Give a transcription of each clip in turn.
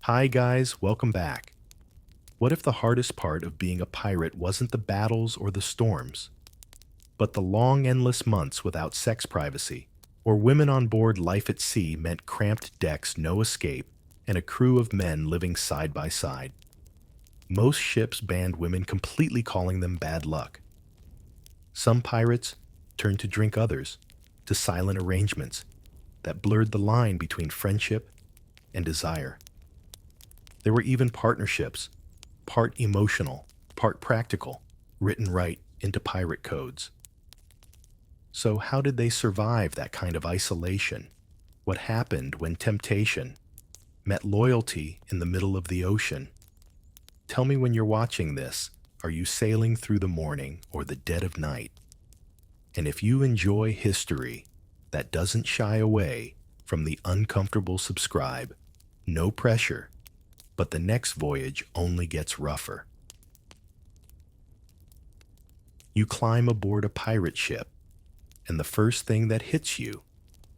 Hi guys, welcome back. What if the hardest part of being a pirate wasn't the battles or the storms, but the long, endless months without sex privacy, or women on board life at sea meant cramped decks, no escape, and a crew of men living side by side? Most ships banned women completely, calling them bad luck. Some pirates turned to drink, others to silent arrangements that blurred the line between friendship and desire. There were even partnerships, part emotional, part practical, written right into pirate codes. So, how did they survive that kind of isolation? What happened when temptation met loyalty in the middle of the ocean? Tell me when you're watching this, are you sailing through the morning or the dead of night? And if you enjoy history that doesn't shy away from the uncomfortable, subscribe. No pressure, but the next voyage only gets rougher. You climb aboard a pirate ship, and the first thing that hits you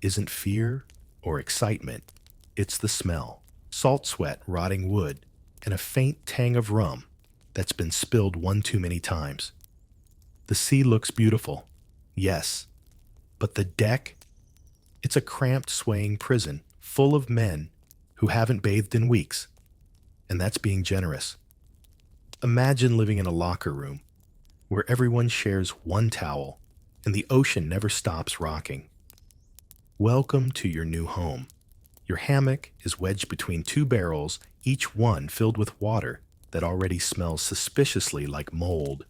isn't fear or excitement, it's the smell. Salt sweat, rotting wood, and a faint tang of rum that's been spilled one too many times. The sea looks beautiful, yes, but the deck, it's a cramped, swaying prison full of men who haven't bathed in weeks, and that's being generous. Imagine living in a locker room where everyone shares one towel and the ocean never stops rocking. Welcome to your new home. Your hammock is wedged between two barrels, each one filled with water that already smells suspiciously like mold.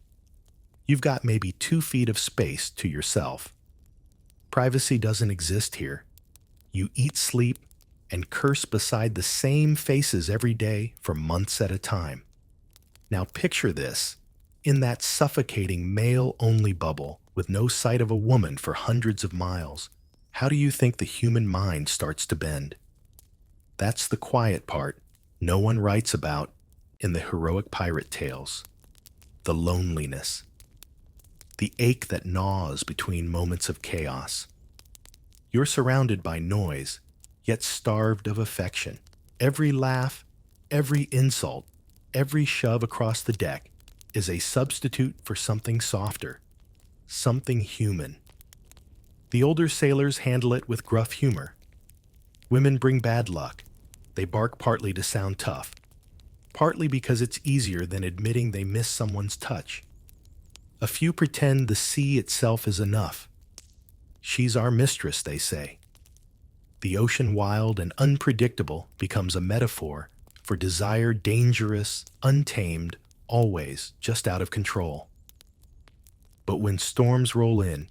You've got maybe 2 feet of space to yourself. Privacy doesn't exist here. You eat, sleep, and curse beside the same faces every day for months at a time. Now picture this, in that suffocating male-only bubble with no sight of a woman for hundreds of miles. How do you think the human mind starts to bend? That's the quiet part no one writes about in the heroic pirate tales. The loneliness. The ache that gnaws between moments of chaos. You're surrounded by noise, yet starved of affection. Every laugh, every insult, every shove across the deck is a substitute for something softer, something human. The older sailors handle it with gruff humor. Women bring bad luck. They bark partly to sound tough, partly because it's easier than admitting they miss someone's touch. A few pretend the sea itself is enough. She's our mistress, they say. The ocean, wild and unpredictable, becomes a metaphor for desire, dangerous, untamed, always just out of control. But when storms roll in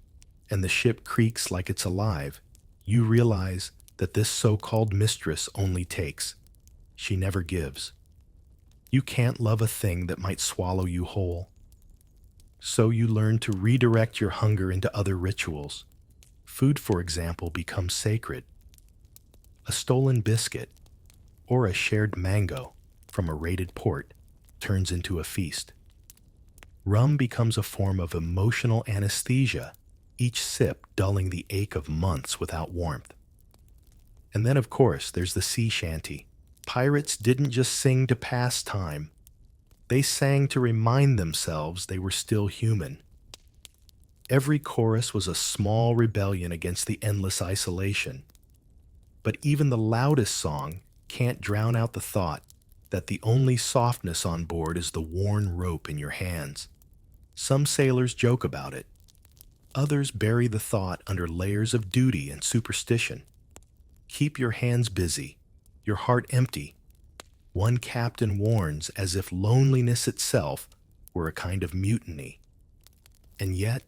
and the ship creaks like it's alive, you realize that this so-called mistress only takes. She never gives. You can't love a thing that might swallow you whole. So you learn to redirect your hunger into other rituals. Food, for example, becomes sacred. A stolen biscuit or a shared mango from a raided port turns into a feast. Rum becomes a form of emotional anesthesia, each sip dulling the ache of months without warmth. And then, of course, there's the sea shanty. Pirates didn't just sing to pass time. They sang to remind themselves they were still human. Every chorus was a small rebellion against the endless isolation. But even the loudest song can't drown out the thought that the only softness on board is the worn rope in your hands. Some sailors joke about it. Others bury the thought under layers of duty and superstition. Keep your hands busy, your heart empty. One captain warns as if loneliness itself were a kind of mutiny. And yet,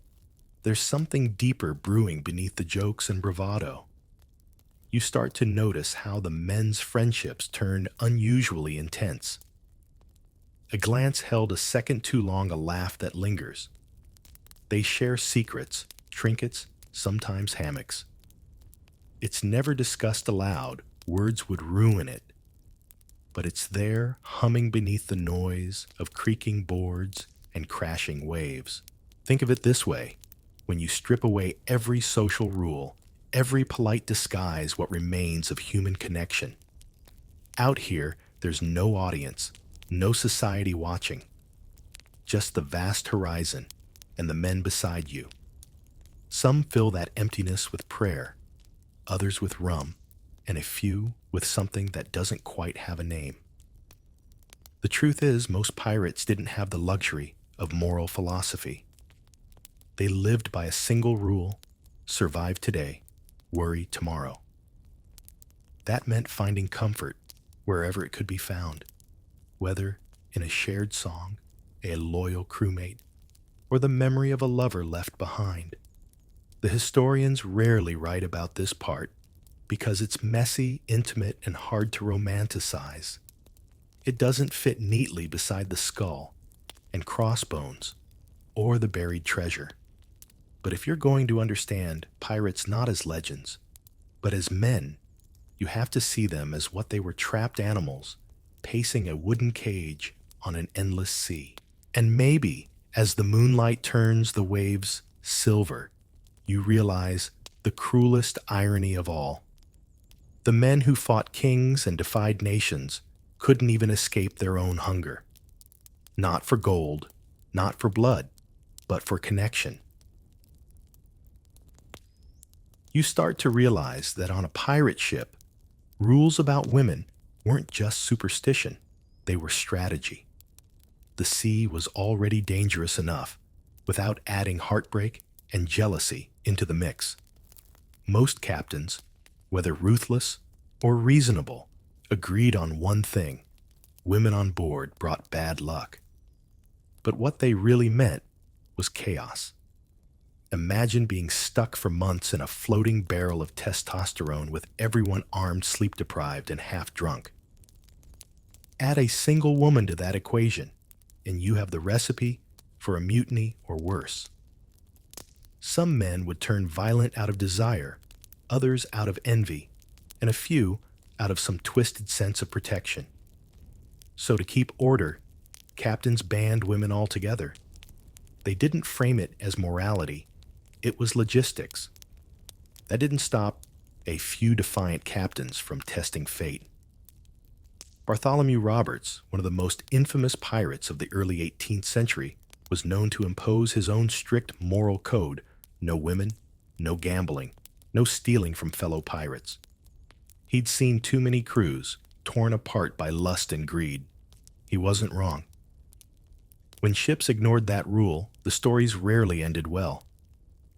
there's something deeper brewing beneath the jokes and bravado. You start to notice how the men's friendships turn unusually intense. A glance held a second too long, a laugh that lingers. They share secrets, trinkets, sometimes hammocks. It's never discussed aloud, words would ruin it. But it's there, humming beneath the noise of creaking boards and crashing waves. Think of it this way. When you strip away every social rule, every polite disguise, what remains of human connection. Out here, There's no audience, no society watching, just the vast horizon and the men beside you. Some fill that emptiness with prayer, others with rum, and a few with something that doesn't quite have a name. The truth is, most pirates didn't have the luxury of moral philosophy. They lived by a single rule: survive today, worry tomorrow. That meant finding comfort wherever it could be found, whether in a shared song, a loyal crewmate, or the memory of a lover left behind. The historians rarely write about this part because it's messy, intimate, and hard to romanticize. It doesn't fit neatly beside the skull and crossbones or the buried treasure. But if you're going to understand pirates not as legends, but as men, you have to see them as what they were: trapped animals pacing a wooden cage on an endless sea. And maybe, as the moonlight turns the waves silver, you realize the cruelest irony of all. The men who fought kings and defied nations couldn't even escape their own hunger. Not for gold, not for blood, but for connection. You start to realize that on a pirate ship, rules about women weren't just superstition, they were strategy. The sea was already dangerous enough without adding heartbreak and jealousy into the mix. Most captains, whether ruthless or reasonable, agreed on one thing: women on board brought bad luck. But what they really meant was chaos. Imagine being stuck for months in a floating barrel of testosterone with everyone armed, sleep-deprived, and half-drunk. Add a single woman to that equation, and you have the recipe for a mutiny or worse. Some men would turn violent out of desire, others out of envy, and a few out of some twisted sense of protection. So to keep order, captains banned women altogether. They didn't frame it as morality, it was logistics. That didn't stop a few defiant captains from testing fate. Bartholomew Roberts, one of the most infamous pirates of the early 18th century, was known to impose his own strict moral code: no women, no gambling, no stealing from fellow pirates. He'd seen too many crews torn apart by lust and greed. He wasn't wrong. When ships ignored that rule, the stories rarely ended well.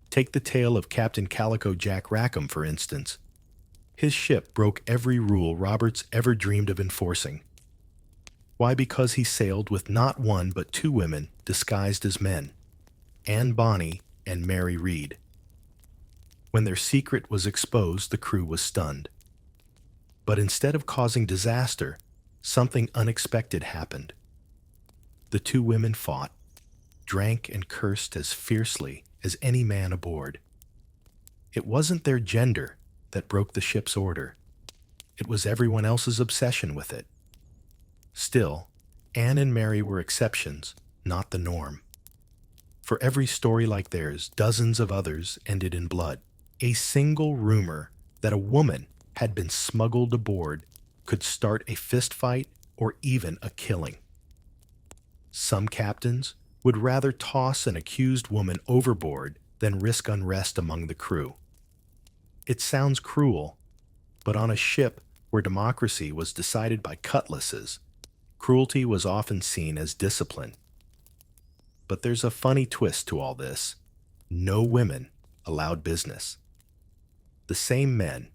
Take the tale of Captain Calico Jack Rackham, for instance. His ship broke every rule Roberts ever dreamed of enforcing. Why? Because he sailed with not one but two women disguised as men: Anne Bonny and Mary Read. When their secret was exposed, the crew was stunned. But instead of causing disaster, something unexpected happened. The two women fought, drank, and cursed as fiercely as any man aboard. It wasn't their gender that broke the ship's order. It was everyone else's obsession with it. Still, Anne and Mary were exceptions, not the norm. For every story like theirs, dozens of others ended in blood. A single rumor that a woman had been smuggled aboard could start a fistfight or even a killing. Some captains would rather toss an accused woman overboard than risk unrest among the crew. It sounds cruel, but on a ship where democracy was decided by cutlasses, cruelty was often seen as discipline. But there's a funny twist to all this: no women allowed business. The same men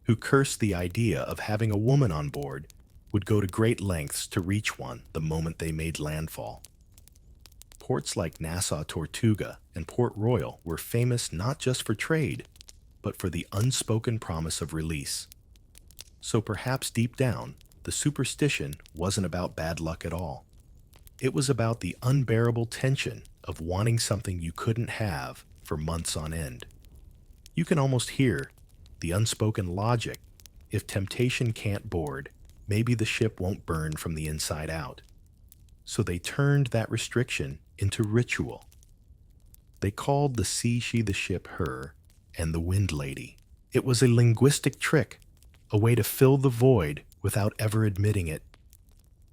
who cursed the idea of having a woman on board would go to great lengths to reach one the moment they made landfall. Ports like Nassau Tortuga and Port Royal were famous not just for trade, but for the unspoken promise of release. So perhaps deep down, the superstition wasn't about bad luck at all. It was about the unbearable tension of wanting something you couldn't have for months on end. You can almost hear the unspoken logic: if temptation can't board, maybe the ship won't burn from the inside out. So they turned that restriction into ritual. They called the sea she the ship her and the wind lady. It was a linguistic trick, a way to fill the void without ever admitting it.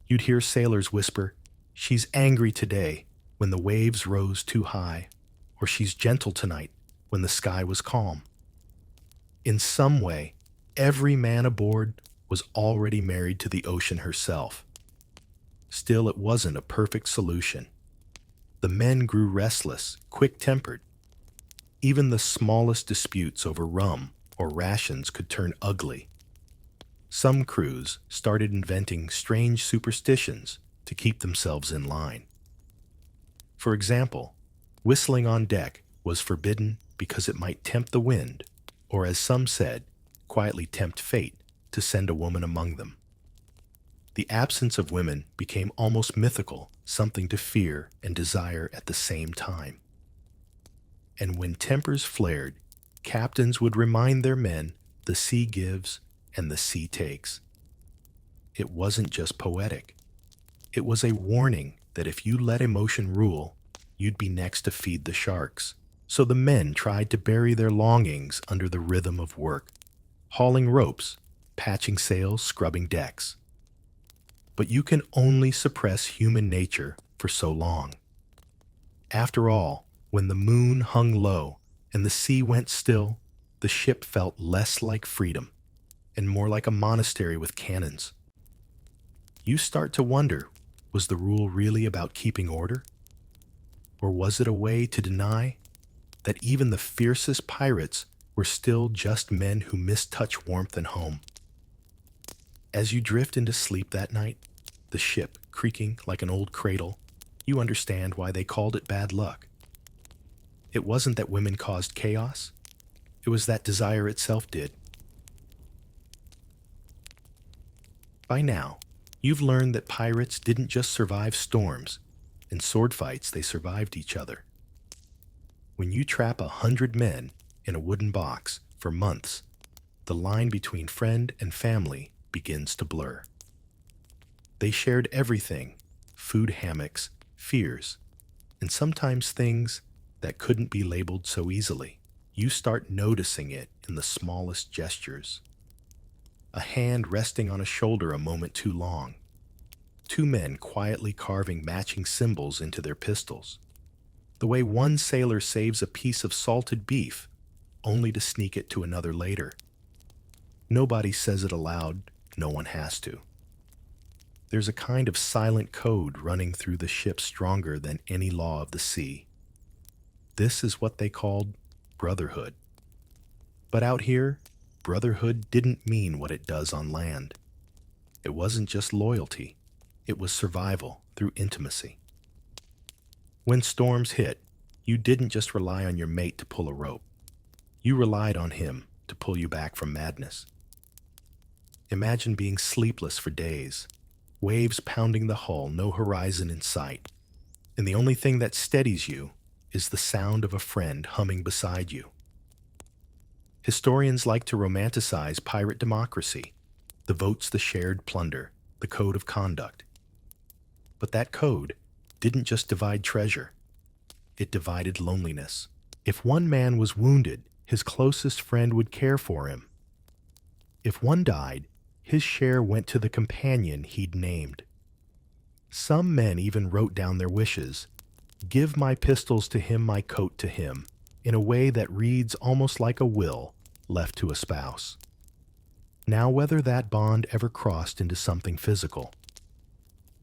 You'd hear sailors whisper, "She's angry today," when the waves rose too high, or "She's gentle tonight," when the sky was calm. In some way, every man aboard was already married to the ocean herself. Still, it wasn't a perfect solution. The men grew restless, quick-tempered. Even the smallest disputes over rum or rations could turn ugly. Some crews started inventing strange superstitions to keep themselves in line. For example, whistling on deck was forbidden because it might tempt the wind, or as some said, quietly tempt fate to send a woman among them. The absence of women became almost mythical, something to fear and desire at the same time. And when tempers flared, captains would remind their men the sea gives and the sea takes. It wasn't just poetic. It was a warning that if you let emotion rule, you'd be next to feed the sharks. So the men tried to bury their longings under the rhythm of work, hauling ropes, patching sails, scrubbing decks. But you can only suppress human nature for so long. After all, when the moon hung low and the sea went still, the ship felt less like freedom and more like a monastery with cannons. You start to wonder, was the rule really about keeping order? Or was it a way to deny that even the fiercest pirates were still just men who mistouch warmth and home? As you drift into sleep that night, the ship creaking like an old cradle, you understand why they called it bad luck. It wasn't that women caused chaos. It was that desire itself did. By now, you've learned that pirates didn't just survive storms. In sword fights, they survived each other. When you trap 100 men in a wooden box for months, the line between friend and family begins to blur. They shared everything: food hammocks, fears, and sometimes things that couldn't be labeled so easily. You start noticing it in the smallest gestures. A hand resting on a shoulder a moment too long. Two men quietly carving matching symbols into their pistols. The way one sailor saves a piece of salted beef, only to sneak it to another later. Nobody says it aloud, no one has to. There's a kind of silent code running through the ship stronger than any law of the sea. This is what they called brotherhood. But out here, brotherhood didn't mean what it does on land. It wasn't just loyalty. It was survival through intimacy. When storms hit, you didn't just rely on your mate to pull a rope. You relied on him to pull you back from madness. Imagine being sleepless for days, waves pounding the hull, no horizon in sight, and the only thing that steadies you is the sound of a friend humming beside you. Historians like to romanticize pirate democracy, the votes, the shared plunder, the code of conduct. But that code didn't just divide treasure. It divided loneliness. If one man was wounded, his closest friend would care for him. If one died, his share went to the companion he'd named. Some men even wrote down their wishes. "Give my pistols to him, my coat to him," in a way that reads almost like a will left to a spouse. Now, whether that bond ever crossed into something physical,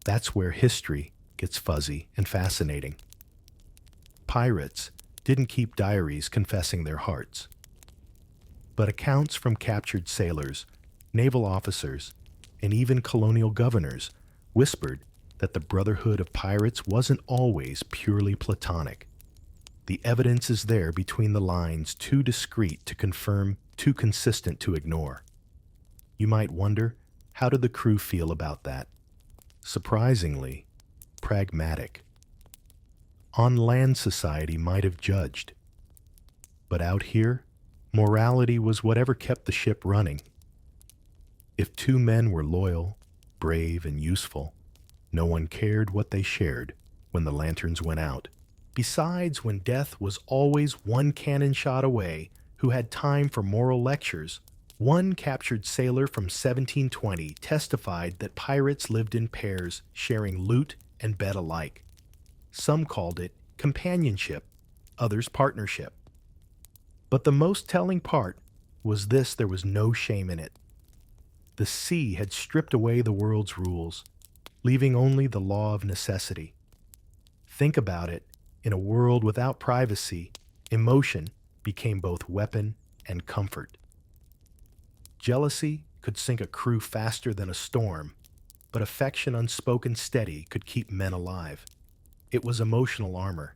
that's where history gets fuzzy and fascinating. Pirates didn't keep diaries confessing their hearts, but accounts from captured sailors, naval officers, and even colonial governors whispered that the brotherhood of pirates wasn't always purely platonic. The evidence is there between the lines, too discreet to confirm, too consistent to ignore. You might wonder, how did the crew feel about that? Surprisingly, pragmatic. On land, society might have judged. But out here, morality was whatever kept the ship running. If two men were loyal, brave, and useful, no one cared what they shared when the lanterns went out. Besides, when death was always one cannon shot away, who had time for moral lectures One captured sailor from 1720 testified that pirates lived in pairs, sharing loot and bed alike. Some called it companionship, others partnership. But the most telling part was this: there was no shame in it. The sea had stripped away the world's rules, leaving only the law of necessity. Think about it. In a world without privacy, emotion became both weapon and comfort. Jealousy could sink a crew faster than a storm, but affection unspoken steady could keep men alive. It was emotional armor.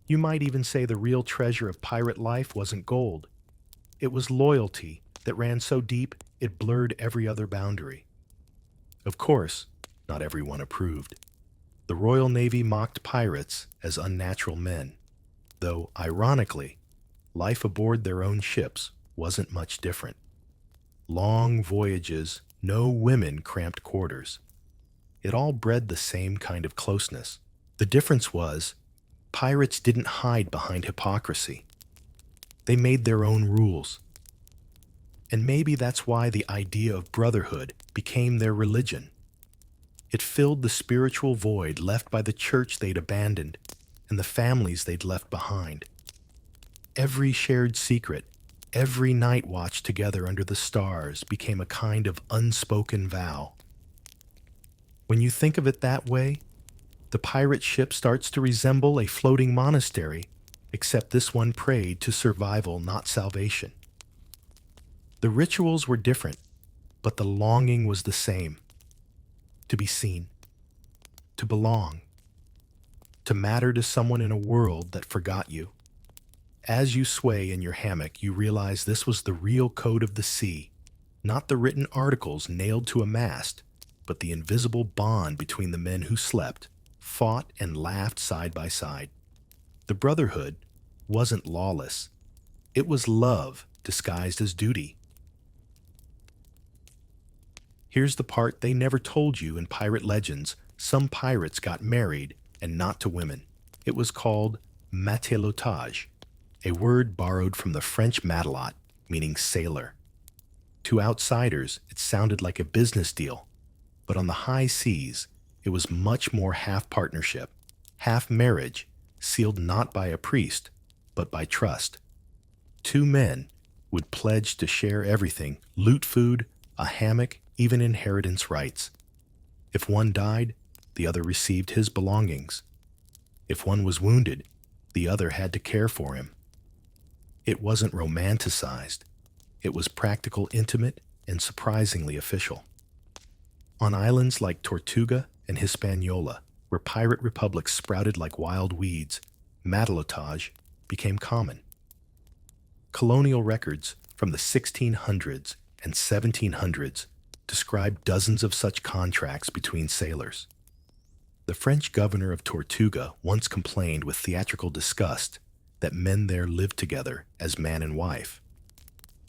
You might even say the real treasure of pirate life wasn't gold. It was loyalty that ran so deep it blurred every other boundary. Of course, not everyone approved. The Royal Navy mocked pirates as unnatural men, though, ironically, life aboard their own ships wasn't much different. Long voyages, no women, cramped quarters. It all bred the same kind of closeness. The difference was, pirates didn't hide behind hypocrisy. They made their own rules. And maybe that's why the idea of brotherhood became their religion. It filled the spiritual void left by the church they'd abandoned and the families they'd left behind. Every shared secret, every night watch together under the stars became a kind of unspoken vow. When you think of it that way, the pirate ship starts to resemble a floating monastery, except this one prayed to survival, not salvation. The rituals were different, but the longing was the same. To be seen, to belong, to matter to someone in a world that forgot you. As you sway in your hammock, you realize this was the real code of the sea, not the written articles nailed to a mast, but the invisible bond between the men who slept, fought, and laughed side by side. The brotherhood wasn't lawless. It was love disguised as duty. Here's the part they never told you in pirate legends. Some pirates got married, and not to women. It was called matelotage, a word borrowed from the French matelot, meaning sailor. To outsiders, it sounded like a business deal, but on the high seas, it was much more half partnership, half marriage, sealed not by a priest, but by trust. Two men would pledge to share everything: loot, food, a hammock, even inheritance rights. If one died, the other received his belongings. If one was wounded, the other had to care for him. It wasn't romanticized. It was practical, intimate, and surprisingly official. On islands like Tortuga and Hispaniola, where pirate republics sprouted like wild weeds, matelotage became common. Colonial records from the 1600s and 1700s described dozens of such contracts between sailors. The French governor of Tortuga once complained with theatrical disgust that men there lived together as man and wife.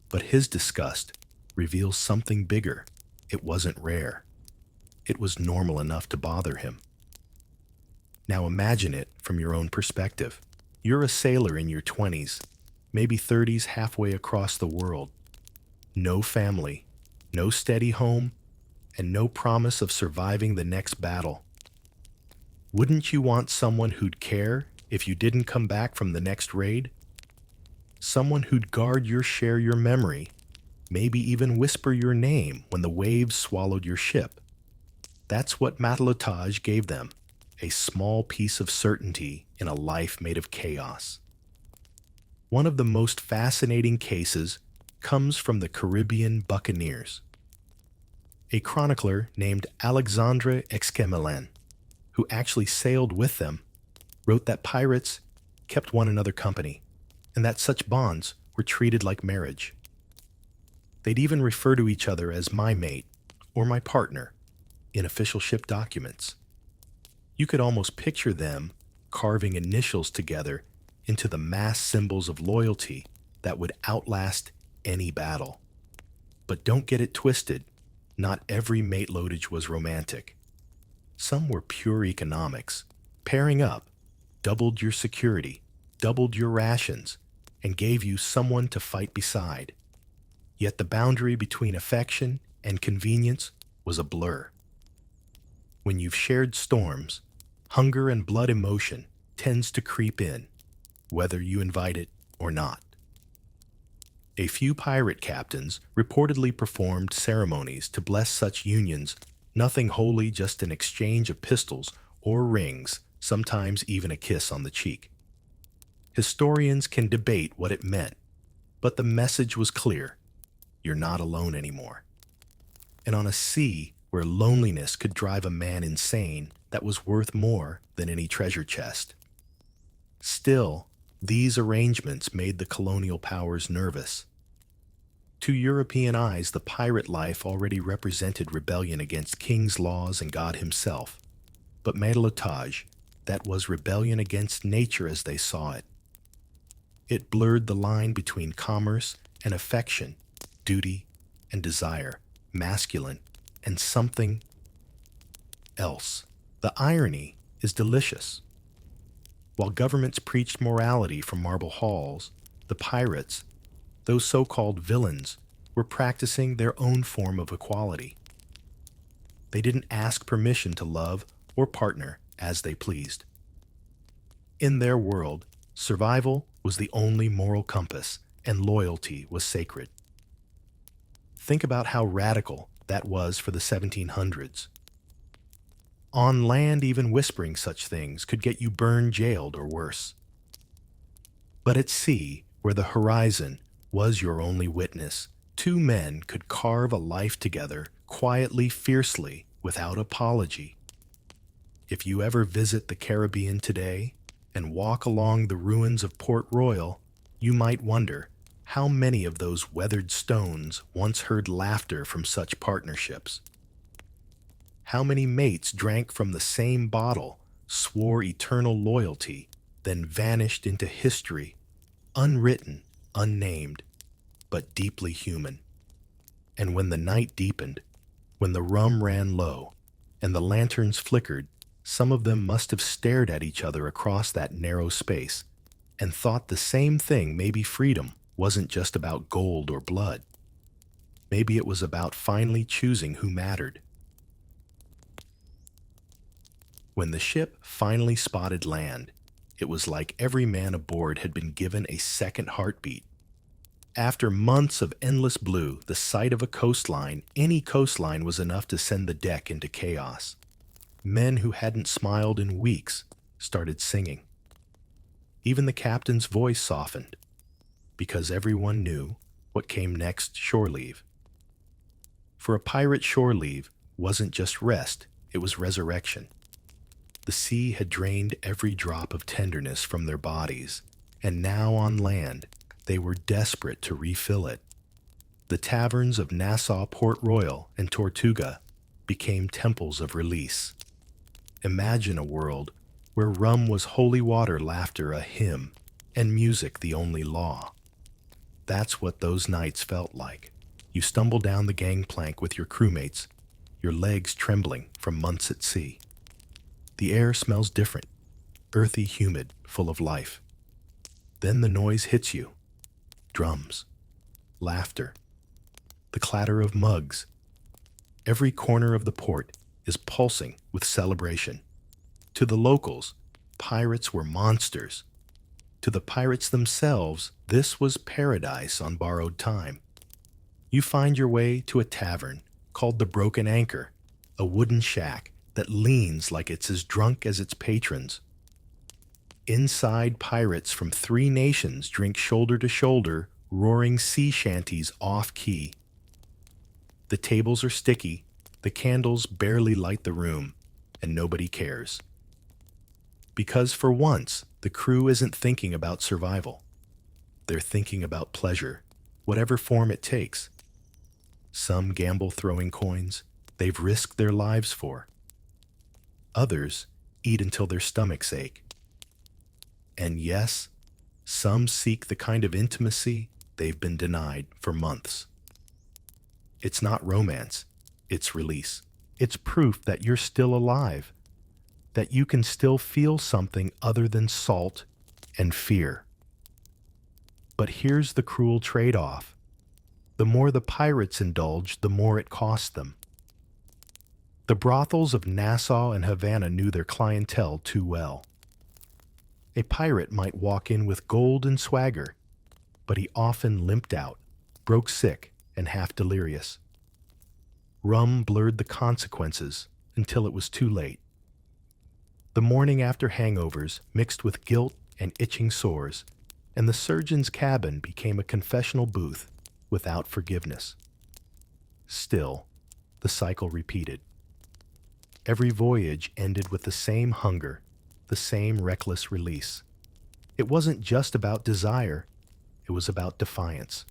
But his disgust reveals something bigger. It wasn't rare. It was normal enough to bother him. Now imagine it from your own perspective. You're a sailor in your 20s, maybe 30s, halfway across the world. No family, no steady home, and no promise of surviving the next battle. Wouldn't you want someone who'd care if you didn't come back from the next raid? Someone who'd guard your memory, maybe even whisper your name when the waves swallowed your ship. That's what matelotage gave them, a small piece of certainty in a life made of chaos. One of the most fascinating cases comes from the Caribbean buccaneers. A chronicler named Alexandre Exquemelin, who actually sailed with them, wrote that pirates kept one another company, and that such bonds were treated like marriage. They'd even refer to each other as my mate or my partner in official ship documents. You could almost picture them carving initials together into the mass symbols of loyalty that would outlast any battle. But don't get it twisted. Not every matelotage was romantic. Some were pure economics. Pairing up doubled your security, doubled your rations, and gave you someone to fight beside. Yet the boundary between affection and convenience was a blur. When you've shared storms, hunger and blood emotion tends to creep in, whether you invite it or not. A few pirate captains reportedly performed ceremonies to bless such unions, nothing holy, just an exchange of pistols or rings, sometimes even a kiss on the cheek. Historians can debate what it meant, but the message was clear: you're not alone anymore. And on a sea where loneliness could drive a man insane, that was worth more than any treasure chest. Still, these arrangements made the colonial powers nervous. To European eyes, the pirate life already represented rebellion against king's laws and God himself. But matelotage, that was rebellion against nature as they saw it. It blurred the line between commerce and affection, duty and desire, masculine and something else. The irony is delicious. While governments preached morality from marble halls, the pirates, those so-called villains, were practicing their own form of equality. They didn't ask permission to love or partner as they pleased. In their world, survival was the only moral compass, and loyalty was sacred. Think about how radical that was for the 1700s. On land, even whispering such things could get you burned, jailed, or worse. But at sea, where the horizon was your only witness, two men could carve a life together, quietly, fiercely, without apology. If you ever visit the Caribbean today and walk along the ruins of Port Royal, you might wonder how many of those weathered stones once heard laughter from such partnerships. How many mates drank from the same bottle, swore eternal loyalty, then vanished into history, unwritten, unnamed, but deeply human. And when the night deepened, when the rum ran low, and the lanterns flickered, some of them must have stared at each other across that narrow space and thought the same thing. Maybe freedom wasn't just about gold or blood. Maybe it was about finally choosing who mattered. When the ship finally spotted land, it was like every man aboard had been given a second heartbeat. After months of endless blue, the sight of a coastline, any coastline, was enough to send the deck into chaos. Men who hadn't smiled in weeks started singing. Even the captain's voice softened, because everyone knew what came next: shore leave. For a pirate, shore leave wasn't just rest, it was resurrection. The sea had drained every drop of tenderness from their bodies, and now on land, they were desperate to refill it. The taverns of Nassau, Port Royal, and Tortuga became temples of release. Imagine a world where rum was holy water, laughter a hymn, and music the only law. That's what those nights felt like. You stumble down the gangplank with your crewmates, your legs trembling from months at sea. The air smells different, earthy, humid, full of life. Then the noise hits you. Drums, laughter, the clatter of mugs. Every corner of the port is pulsing with celebration. To the locals, pirates were monsters. To the pirates themselves, this was paradise on borrowed time. You find your way to a tavern called the Broken Anchor, a wooden shack that leans like it's as drunk as its patrons. Inside, pirates from 3 nations drink shoulder to shoulder, roaring sea shanties off-key. The tables are sticky, the candles barely light the room, and nobody cares. Because for once, the crew isn't thinking about survival. They're thinking about pleasure, whatever form it takes. Some gamble throwing coins they've risked their lives for. Others eat until their stomachs ache. And yes, some seek the kind of intimacy they've been denied for months. It's not romance, it's release. It's proof that you're still alive, that you can still feel something other than salt and fear. But here's the cruel trade-off. The more the pirates indulged, the more it cost them. The brothels of Nassau and Havana knew their clientele too well. A pirate might walk in with gold and swagger, but he often limped out, broke sick, and half delirious. Rum blurred the consequences until it was too late. The morning after hangovers mixed with guilt and itching sores, and the surgeon's cabin became a confessional booth without forgiveness. Still, the cycle repeated. Every voyage ended with the same hunger, the same reckless release. It wasn't just about desire, it was about defiance.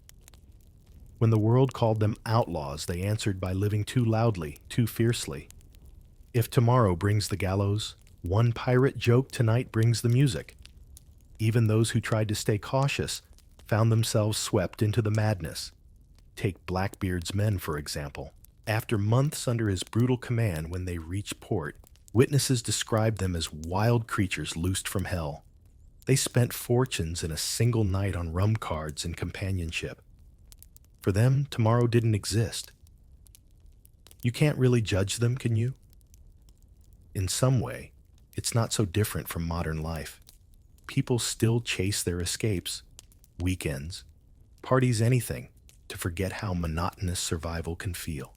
When the world called them outlaws, they answered by living too loudly, too fiercely. If tomorrow brings the gallows, one pirate joke tonight brings the music. Even those who tried to stay cautious found themselves swept into the madness. Take Blackbeard's men, for example. After months under his brutal command, when they reached port, witnesses described them as wild creatures loosed from hell. They spent fortunes in a single night on rum cards and companionship. For them, tomorrow didn't exist. You can't really judge them, can you? In some way, it's not so different from modern life. People still chase their escapes, weekends, parties, anything, to forget how monotonous survival can feel.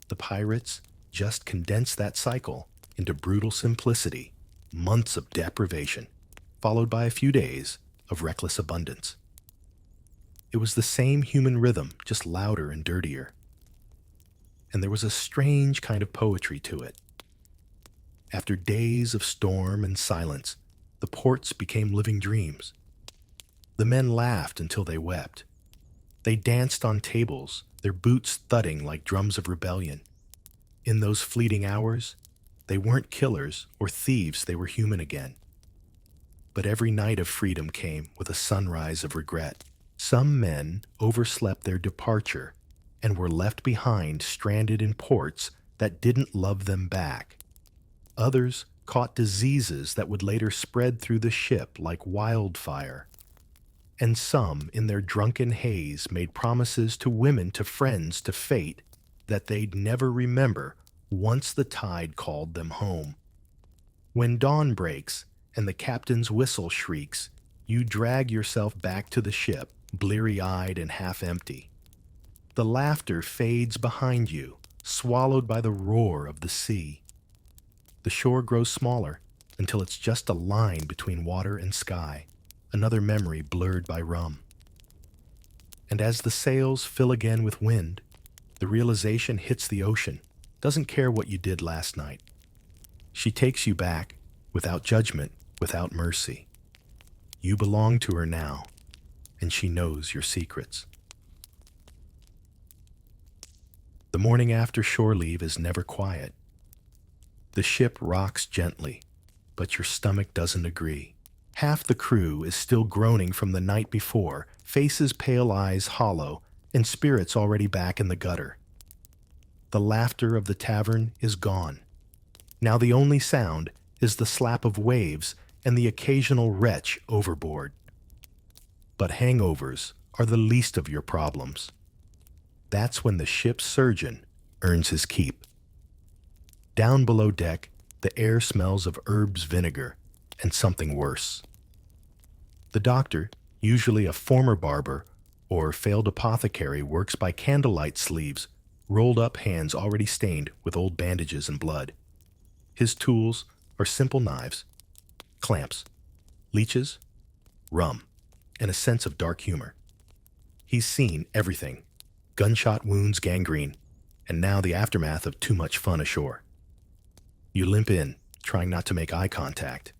The pirates just condensed that cycle into brutal simplicity, months of deprivation, followed by a few days of reckless abundance. It was the same human rhythm, just louder and dirtier. And there was a strange kind of poetry to it. After days of storm and silence, the ports became living dreams. The men laughed until they wept. They danced on tables, their boots thudding like drums of rebellion. In those fleeting hours, they weren't killers or thieves, they were human again. But every night of freedom came with a sunrise of regret. Some men overslept their departure and were left behind stranded in ports that didn't love them back. Others caught diseases that would later spread through the ship like wildfire. And some, in their drunken haze, made promises to women, to friends, to fate, that they'd never remember once the tide called them home. When dawn breaks and the captain's whistle shrieks, you drag yourself back to the ship, bleary-eyed and half-empty. The laughter fades behind you, swallowed by the roar of the sea. The shore grows smaller until it's just a line between water and sky, another memory blurred by rum. And as the sails fill again with wind, the realization hits the ocean, doesn't care what you did last night. She takes you back, without judgment, without mercy. You belong to her now, and she knows your secrets. The morning after shore leave is never quiet. The ship rocks gently, but your stomach doesn't agree. Half the crew is still groaning from the night before, faces pale, eyes hollow, and spirits already back in the gutter. The laughter of the tavern is gone. Now the only sound is the slap of waves and the occasional wretch overboard. But hangovers are the least of your problems. That's when the ship's surgeon earns his keep. Down below deck, the air smells of herbs vinegar and something worse. The doctor, usually a former barber or failed apothecary, works by candlelight, sleeves, rolled up hands already stained with old bandages and blood. His tools are simple knives, clamps, leeches, rum, and a sense of dark humor. He's seen everything: gunshot wounds, gangrene, and now the aftermath of too much fun ashore. You limp in, trying not to make eye contact.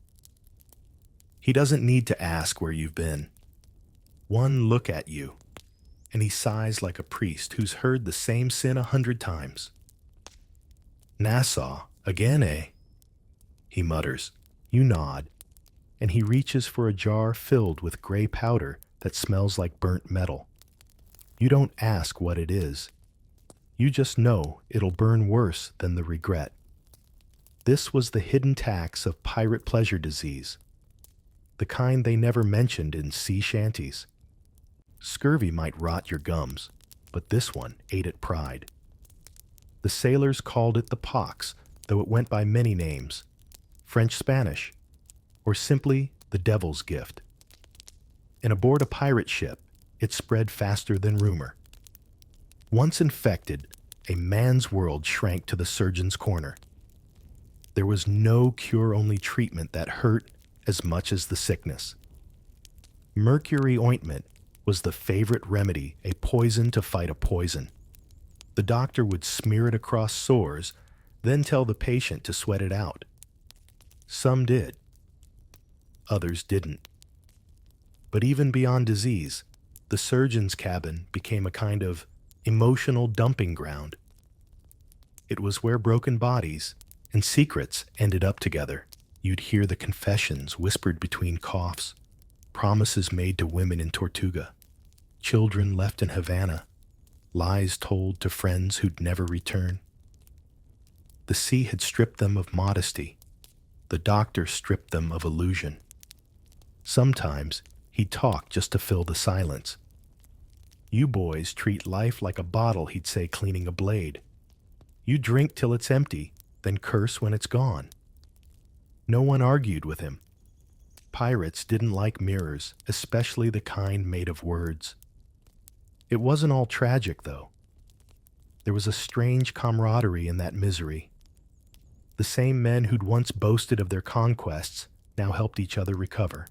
He doesn't need to ask where you've been. One look at you, and he sighs like a priest who's heard the same sin 100 times. "Nassau, again, eh?" he mutters. You nod, and he reaches for a jar filled with gray powder that smells like burnt metal. You don't ask what it is. You just know it'll burn worse than the regret. This was the hidden tax of pirate pleasure disease, the kind they never mentioned in sea shanties. Scurvy might rot your gums, but this one ate at pride. The sailors called it the pox, though it went by many names: French Spanish, or simply the devil's gift. And aboard a pirate ship, it spread faster than rumor. Once infected, a man's world shrank to the surgeon's corner. There was no cure-only treatment that hurt as much as the sickness. Mercury ointment was the favorite remedy, a poison to fight a poison. The doctor would smear it across sores, then tell the patient to sweat it out. Some did. Others didn't. But even beyond disease, the surgeon's cabin became a kind of emotional dumping ground. It was where broken bodies and secrets ended up together. You'd hear the confessions whispered between coughs, promises made to women in Tortuga, children left in Havana, lies told to friends who'd never return. The sea had stripped them of modesty. The doctor stripped them of illusion. Sometimes he'd talk just to fill the silence. You boys treat life like a bottle, he'd say, cleaning a blade. You drink till it's empty, then curse when it's gone. No one argued with him. Pirates didn't like mirrors, especially the kind made of words. It wasn't all tragic, though. There was a strange camaraderie in that misery. The same men who'd once boasted of their conquests now helped each other recover.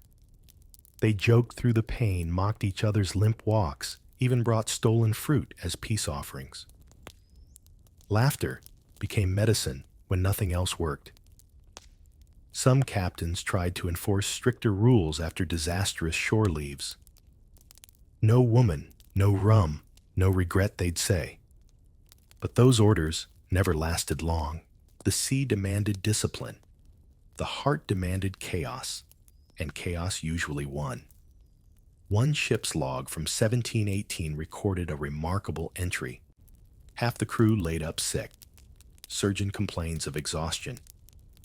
They joked through the pain, mocked each other's limp walks, even brought stolen fruit as peace offerings. Laughter became medicine when nothing else worked. Some captains tried to enforce stricter rules after disastrous shore leaves. No woman, no rum, no regret, they'd say. But those orders never lasted long. The sea demanded discipline. The heart demanded chaos, and chaos usually won. One ship's log from 1718 recorded a remarkable entry. Half the crew laid up sick. Surgeon complains of exhaustion.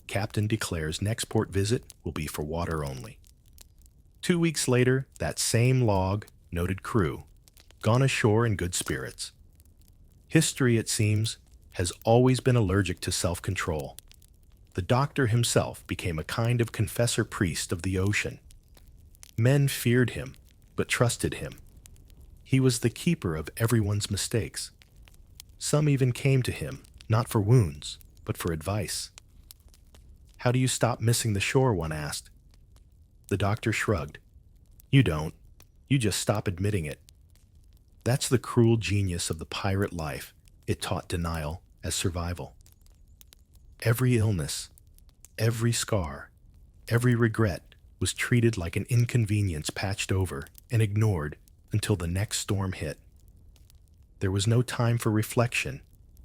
Captain declares next port visit will be for water only. 2 weeks later, that same log noted crew, gone ashore in good spirits. History, it seems, has always been allergic to self-control. The doctor himself became a kind of confessor priest of the ocean. Men feared him, but trusted him. He was the keeper of everyone's mistakes. Some even came to him, not for wounds, but for advice. "How do you stop missing the shore?" one asked. The doctor shrugged. "You don't. You just stop admitting it." That's the cruel genius of the pirate life. It taught denial as survival. Every illness, every scar, every regret was treated like an inconvenience, patched over and ignored until the next storm hit. There was no time for reflection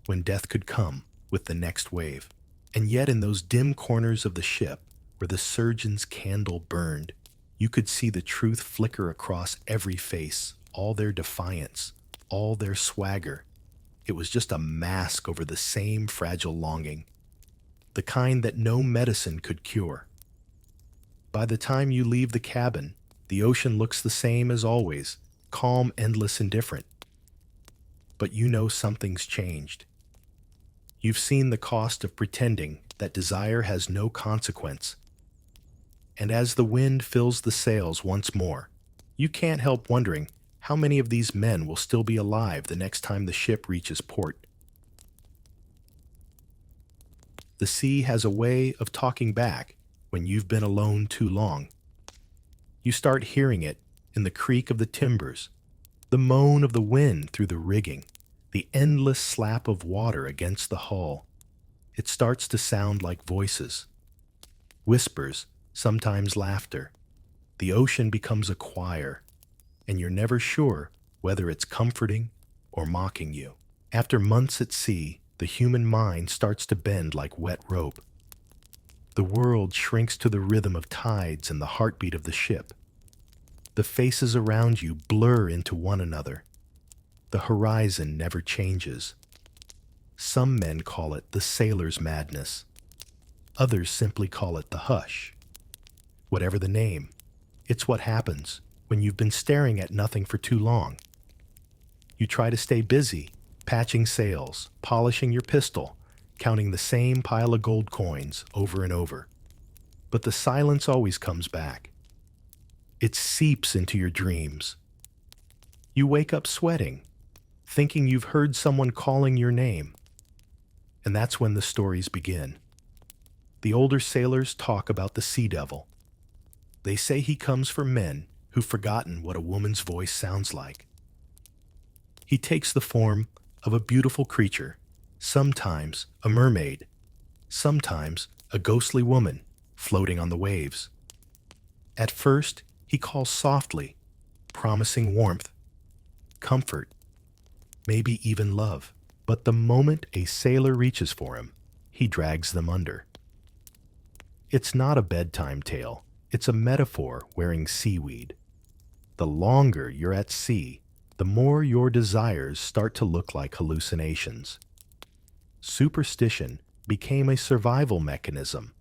when death could come with the next wave. And yet in those dim corners of the ship where the surgeon's candle burned, you could see the truth flicker across every face, all their defiance, all their swagger. It was just a mask over the same fragile longing, the kind that no medicine could cure. By the time you leave the cabin, the ocean looks the same as always, calm, endless, indifferent. But you know something's changed. You've seen the cost of pretending that desire has no consequence. And as the wind fills the sails once more, you can't help wondering how many of these men will still be alive the next time the ship reaches port. The sea has a way of talking back when you've been alone too long. You start hearing it in the creak of the timbers, the moan of the wind through the rigging, the endless slap of water against the hull. It starts to sound like voices. Whispers, sometimes laughter. The ocean becomes a choir, and you're never sure whether it's comforting or mocking you. After months at sea, the human mind starts to bend like wet rope. The world shrinks to the rhythm of tides and the heartbeat of the ship. The faces around you blur into one another. The horizon never changes. Some men call it the sailor's madness. Others simply call it the hush. Whatever the name, it's what happens when you've been staring at nothing for too long. You try to stay busy, patching sails, polishing your pistol, counting the same pile of gold coins over and over. But the silence always comes back. It seeps into your dreams. You wake up sweating, thinking you've heard someone calling your name. And that's when the stories begin. The older sailors talk about the sea devil. They say he comes for men who've forgotten what a woman's voice sounds like. He takes the form of a beautiful creature, sometimes a mermaid, sometimes a ghostly woman floating on the waves. At first, he calls softly, promising warmth, comfort, maybe even love. But the moment a sailor reaches for him, he drags them under. It's not a bedtime tale, it's a metaphor wearing seaweed. The longer you're at sea, the more your desires start to look like hallucinations. Superstition became a survival mechanism.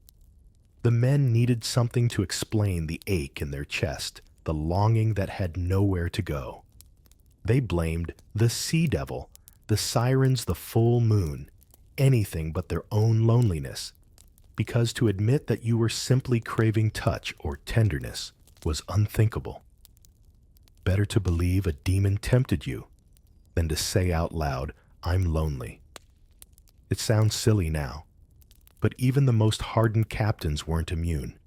The men needed something to explain the ache in their chest, the longing that had nowhere to go. They blamed the sea devil, the sirens, the full moon, anything but their own loneliness, because to admit that you were simply craving touch or tenderness was unthinkable. Better to believe a demon tempted you than to say out loud, "I'm lonely." It sounds silly now, but even the most hardened captains weren't immune.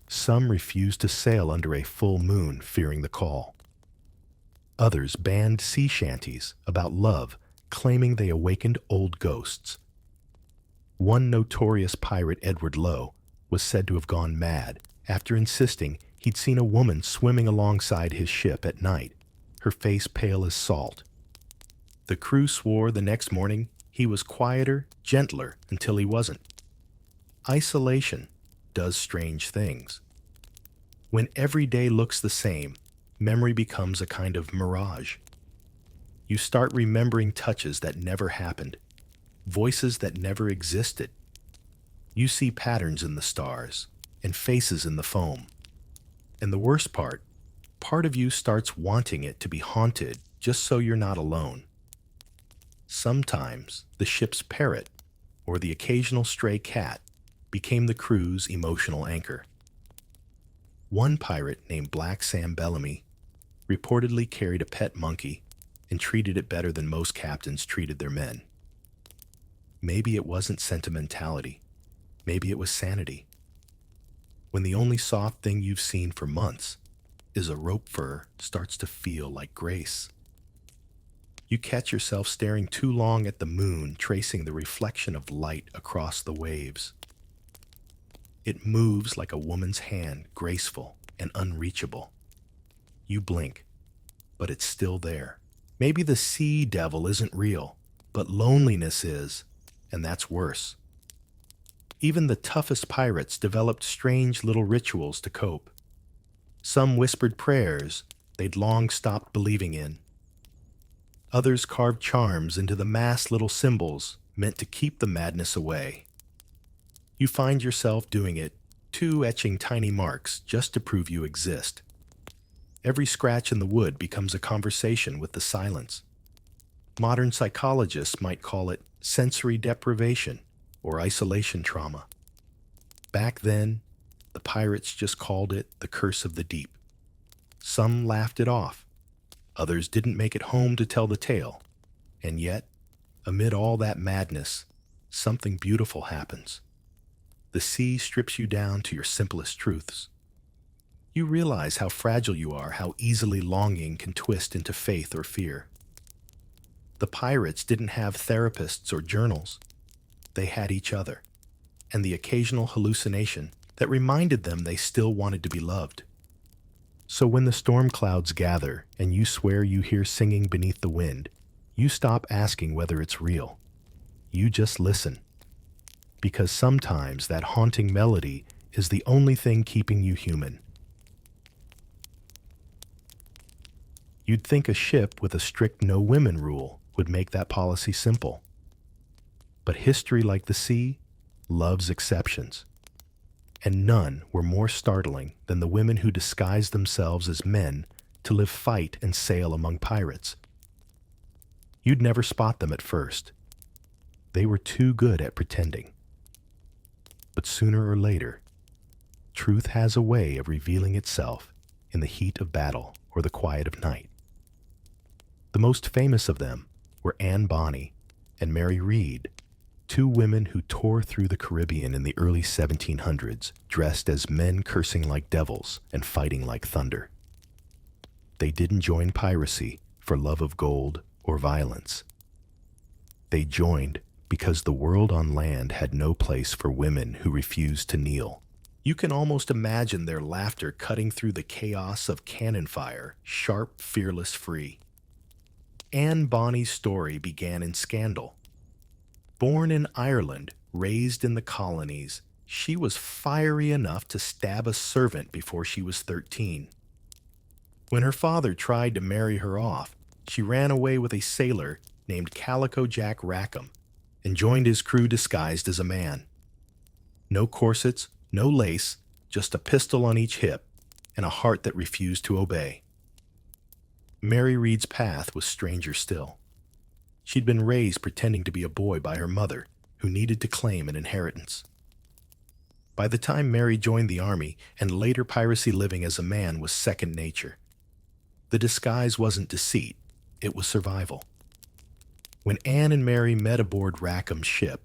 Some refused to sail under a full moon, fearing the call. Others banned sea shanties about love, claiming they awakened old ghosts. One notorious pirate, Edward Lowe, was said to have gone mad after insisting he'd seen a woman swimming alongside his ship at night, her face pale as salt. The crew swore the next morning he was quieter, gentler, until he wasn't. Isolation does strange things. When every day looks the same, memory becomes a kind of mirage. You start remembering touches that never happened, voices that never existed. You see patterns in the stars and faces in the foam. And the worst part of you starts wanting it to be haunted just so you're not alone. Sometimes the ship's parrot or the occasional stray cat became the crew's emotional anchor. One pirate named Black Sam Bellamy reportedly carried a pet monkey and treated it better than most captains treated their men. Maybe it wasn't sentimentality. Maybe it was sanity. When the only soft thing you've seen for months is a rope fur starts to feel like grace. You catch yourself staring too long at the moon, tracing the reflection of light across the waves. It moves like a woman's hand, graceful and unreachable. You blink, but it's still there. Maybe the sea devil isn't real, but loneliness is, and that's worse. Even the toughest pirates developed strange little rituals to cope. Some whispered prayers they'd long stopped believing in. Others carved charms into the mass little symbols meant to keep the madness away. You find yourself doing it, too, etching tiny marks just to prove you exist. Every scratch in the wood becomes a conversation with the silence. Modern psychologists might call it sensory deprivation or isolation trauma. Back then, the pirates just called it the curse of the deep. Some laughed it off. Others didn't make it home to tell the tale. And yet, amid all that madness, something beautiful happens. The sea strips you down to your simplest truths. You realize how fragile you are, how easily longing can twist into faith or fear. The pirates didn't have therapists or journals. They had each other, and the occasional hallucination that reminded them they still wanted to be loved. So when the storm clouds gather and you swear you hear singing beneath the wind, you stop asking whether it's real. You just listen. Because sometimes that haunting melody is the only thing keeping you human. You'd think a ship with a strict no women rule would make that policy simple. But history, like the sea, loves exceptions. and none were more startling than the women who disguised themselves as men to live fight and sail among pirates. You'd never spot them at first. They were too good at pretending. But sooner or later, truth has a way of revealing itself in the heat of battle or the quiet of night. The most famous of them were Anne Bonny and Mary Read, two women who tore through the Caribbean in the early 1700s, dressed as men cursing like devils and fighting like thunder. They didn't join piracy for love of gold or violence. They joined because the world on land had no place for women who refused to kneel. You can almost imagine their laughter cutting through the chaos of cannon fire, sharp, fearless, free. Anne Bonny's story began in scandal. Born in Ireland, raised in the colonies, she was fiery enough to stab a servant before she was 13. When her father tried to marry her off, she ran away with a sailor named Calico Jack Rackham and joined his crew disguised as a man. No corsets, no lace, just a pistol on each hip and a heart that refused to obey. Mary Read's path was stranger still. She'd been raised pretending to be a boy by her mother, who needed to claim an inheritance. By the time Mary joined the army, and later piracy living as a man was second nature. The disguise wasn't deceit, it was survival. When Anne and Mary met aboard Rackham's ship,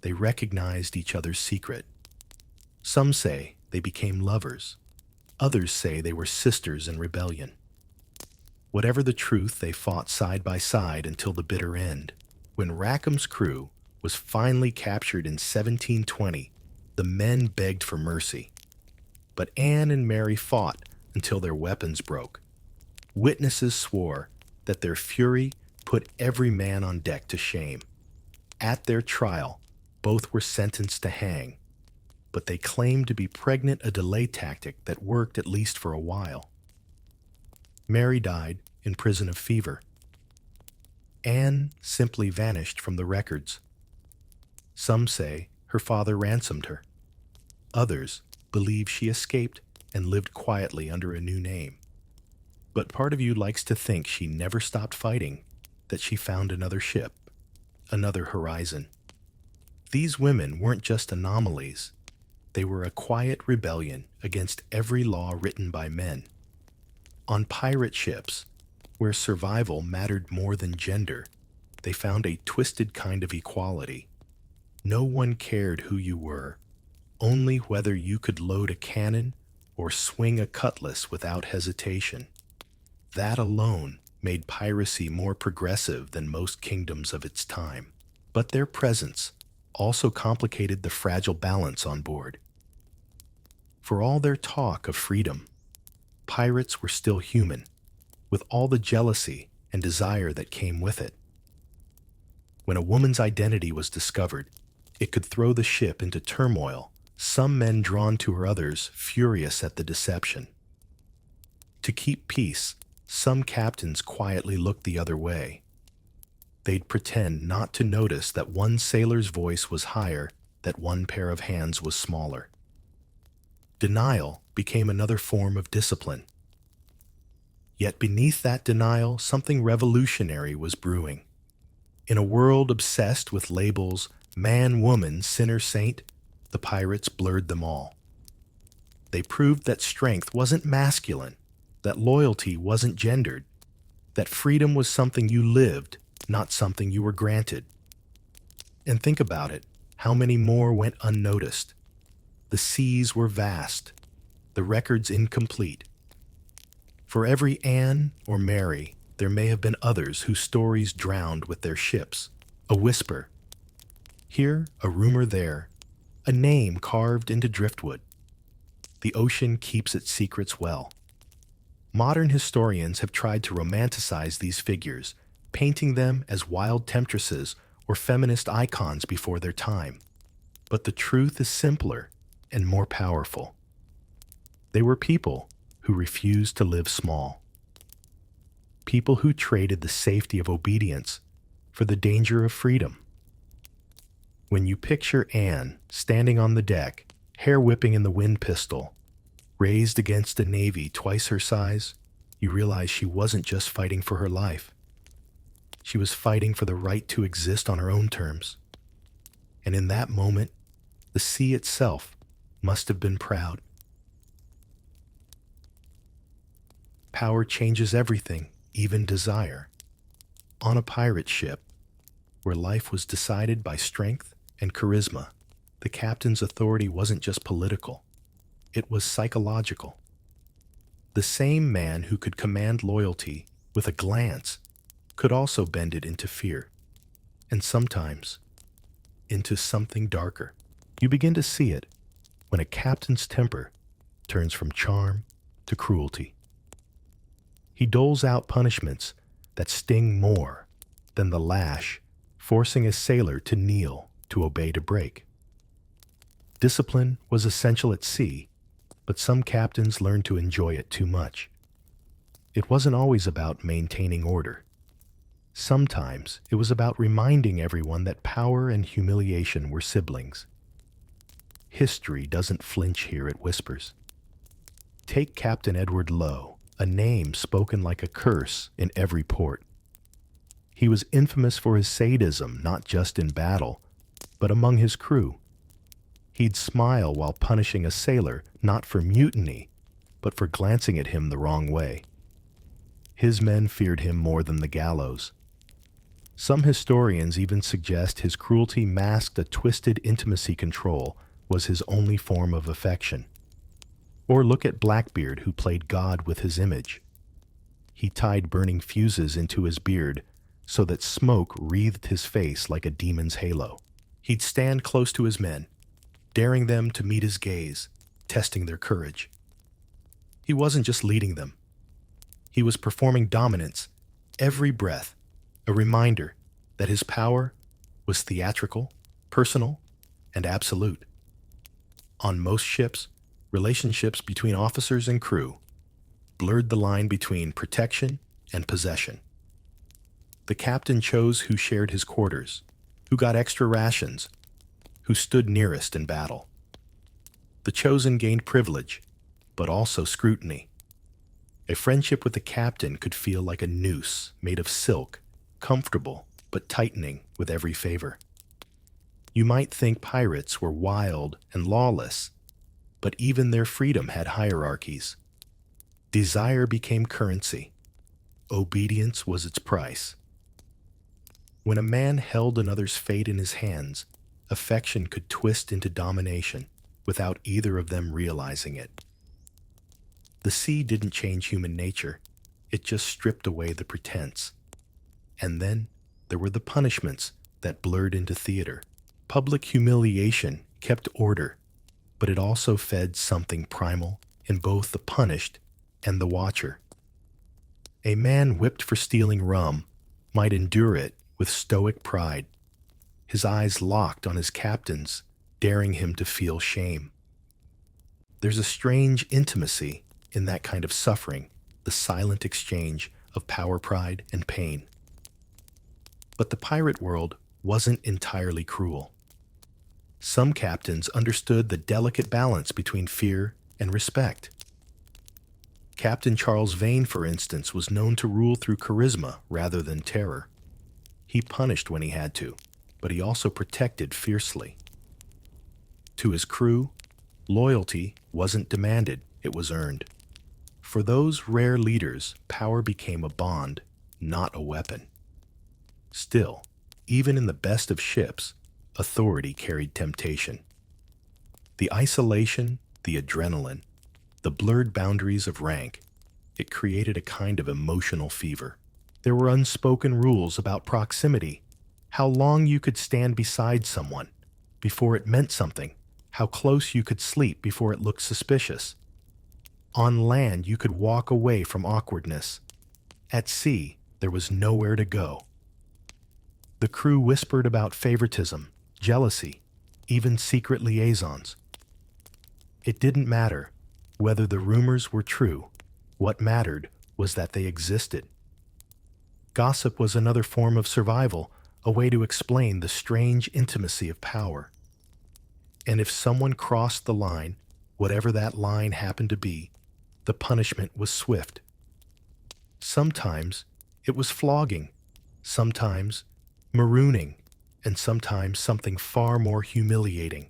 they recognized each other's secret. Some say they became lovers. Others say they were sisters in rebellion. Whatever the truth, they fought side by side until the bitter end. When Rackham's crew was finally captured in 1720, the men begged for mercy. But Anne and Mary fought until their weapons broke. Witnesses swore that their fury put every man on deck to shame. At their trial, both were sentenced to hang, but they claimed to be pregnant, a delay tactic that worked at least for a while. Mary died in prison of fever. Anne simply vanished from the records. Some say her father ransomed her. Others believe she escaped and lived quietly under a new name. But part of you likes to think she never stopped fighting, that she found another ship, another horizon. These women weren't just anomalies. They were a quiet rebellion against every law written by men. On pirate ships, where survival mattered more than gender, they found a twisted kind of equality. No one cared who you were, only whether you could load a cannon or swing a cutlass without hesitation. That alone made piracy more progressive than most kingdoms of its time. But their presence also complicated the fragile balance on board. For all their talk of freedom, pirates were still human, with all the jealousy and desire that came with it. When a woman's identity was discovered, it could throw the ship into turmoil, some men drawn to her, others furious at the deception. To keep peace, some captains quietly looked the other way. They'd pretend not to notice that one sailor's voice was higher, that one pair of hands was smaller. Denial became another form of discipline. Yet beneath that denial, something revolutionary was brewing. In a world obsessed with labels, man, woman, sinner, saint, the pirates blurred them all. They proved that strength wasn't masculine, that loyalty wasn't gendered, that freedom was something you lived, not something you were granted. And think about it, how many more went unnoticed? The seas were vast, the records incomplete. For every Anne or Mary, there may have been others whose stories drowned with their ships. A whisper. Here, a rumor there, a name carved into driftwood. The ocean keeps its secrets well. Modern historians have tried to romanticize these figures, painting them as wild temptresses or feminist icons before their time. But the truth is simpler and more powerful. They were people who refused to live small. People who traded the safety of obedience for the danger of freedom. When you picture Anne standing on the deck, hair whipping in the wind pistol, raised against a navy twice her size, you realize she wasn't just fighting for her life. She was fighting for the right to exist on her own terms. And in that moment, the sea itself must have been proud. Power changes everything, even desire. On a pirate ship, where life was decided by strength and charisma, the captain's authority wasn't just political, it was psychological. The same man who could command loyalty with a glance could also bend it into fear, and sometimes into something darker. You begin to see it when a captain's temper turns from charm to cruelty. He doles out punishments that sting more than the lash, forcing a sailor to kneel to obey to break. Discipline was essential at sea, but some captains learned to enjoy it too much. It wasn't always about maintaining order. Sometimes it was about reminding everyone that power and humiliation were siblings. History doesn't flinch here, it whispers. Take Captain Edward Lowe, a name spoken like a curse in every port. He was infamous for his sadism, not just in battle, but among his crew. He'd smile while punishing a sailor, not for mutiny, but for glancing at him the wrong way. His men feared him more than the gallows. Some historians even suggest his cruelty masked a twisted intimacy control was his only form of affection. Or look at Blackbeard, who played God with his image. He tied burning fuses into his beard so that smoke wreathed his face like a demon's halo. He'd stand close to his men, daring them to meet his gaze, testing their courage. He wasn't just leading them. He was performing dominance, every breath, a reminder that his power was theatrical, personal, and absolute. On most ships, relationships between officers and crew blurred the line between protection and possession. The captain chose who shared his quarters, who got extra rations, who stood nearest in battle. The chosen gained privilege, but also scrutiny. A friendship with the captain could feel like a noose made of silk, comfortable but tightening with every favor. You might think pirates were wild and lawless, but even their freedom had hierarchies. Desire became currency. Obedience was its price. When a man held another's fate in his hands, affection could twist into domination without either of them realizing it. The sea didn't change human nature, it just stripped away the pretense. And then there were the punishments that blurred into theater. Public humiliation kept order, but it also fed something primal in both the punished and the watcher. A man whipped for stealing rum might endure it with stoic pride, his eyes locked on his captain's, daring him to feel shame. There's a strange intimacy in that kind of suffering, the silent exchange of power, pride, and pain. But the pirate world wasn't entirely cruel. Some captains understood the delicate balance between fear and respect. Captain Charles Vane, for instance, was known to rule through charisma rather than terror. He punished when he had to, but he also protected fiercely. To his crew, loyalty wasn't demanded, it was earned. For those rare leaders, power became a bond, not a weapon. Still, even in the best of ships, authority carried temptation. The isolation, the adrenaline, the blurred boundaries of rank, it created a kind of emotional fever. There were unspoken rules about proximity, how long you could stand beside someone before it meant something, how close you could sleep before it looked suspicious. On land, you could walk away from awkwardness. At sea, there was nowhere to go. The crew whispered about favoritism, jealousy, even secret liaisons. It didn't matter whether the rumors were true. What mattered was that they existed. Gossip was another form of survival, a way to explain the strange intimacy of power. And if someone crossed the line, whatever that line happened to be, the punishment was swift. Sometimes it was flogging, sometimes marooning, and sometimes something far more humiliating.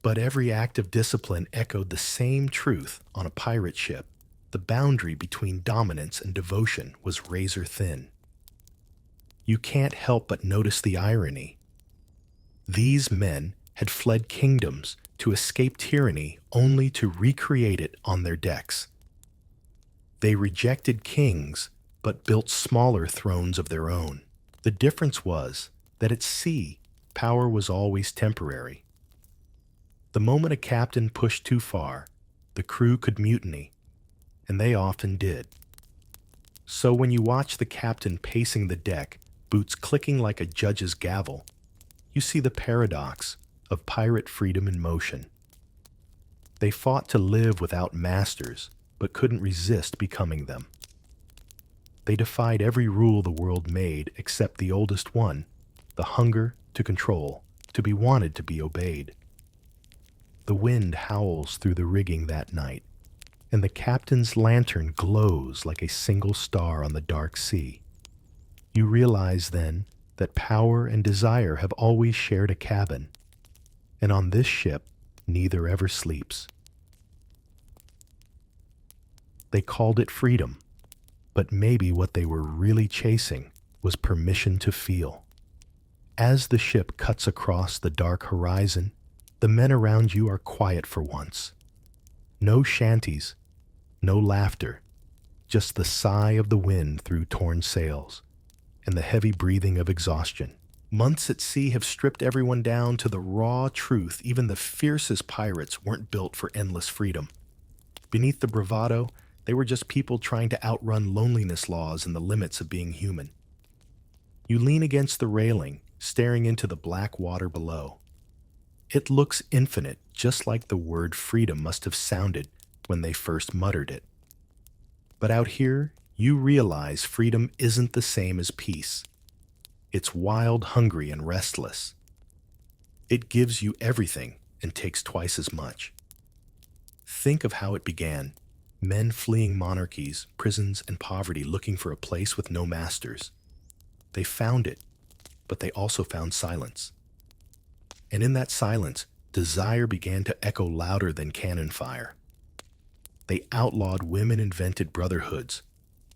But every act of discipline echoed the same truth on a pirate ship. The boundary between dominance and devotion was razor thin. You can't help but notice the irony. These men had fled kingdoms to escape tyranny only to recreate it on their decks. They rejected kings but built smaller thrones of their own. The difference was that at sea, power was always temporary. The moment a captain pushed too far, the crew could mutiny, and they often did. So when you watch the captain pacing the deck, boots clicking like a judge's gavel, you see the paradox of pirate freedom in motion. They fought to live without masters, but couldn't resist becoming them. They defied every rule the world made except the oldest one, the hunger to control, to be wanted to be obeyed. The wind howls through the rigging that night, and the captain's lantern glows like a single star on the dark sea. You realize then that power and desire have always shared a cabin, and on this ship, neither ever sleeps. They called it freedom, but maybe what they were really chasing was permission to feel. As the ship cuts across the dark horizon, the men around you are quiet for once. No shanties, no laughter, just the sigh of the wind through torn sails and the heavy breathing of exhaustion. Months at sea have stripped everyone down to the raw truth. Even the fiercest pirates weren't built for endless freedom. Beneath the bravado, they were just people trying to outrun loneliness laws and the limits of being human. You lean against the railing, staring into the black water below. It looks infinite, just like the word freedom must have sounded when they first muttered it. But out here, you realize freedom isn't the same as peace. It's wild, hungry, and restless. It gives you everything and takes twice as much. Think of how it began. Men fleeing monarchies, prisons, and poverty looking for a place with no masters. They found it, but they also found silence. And in that silence, desire began to echo louder than cannon fire. They outlawed women-invented brotherhoods,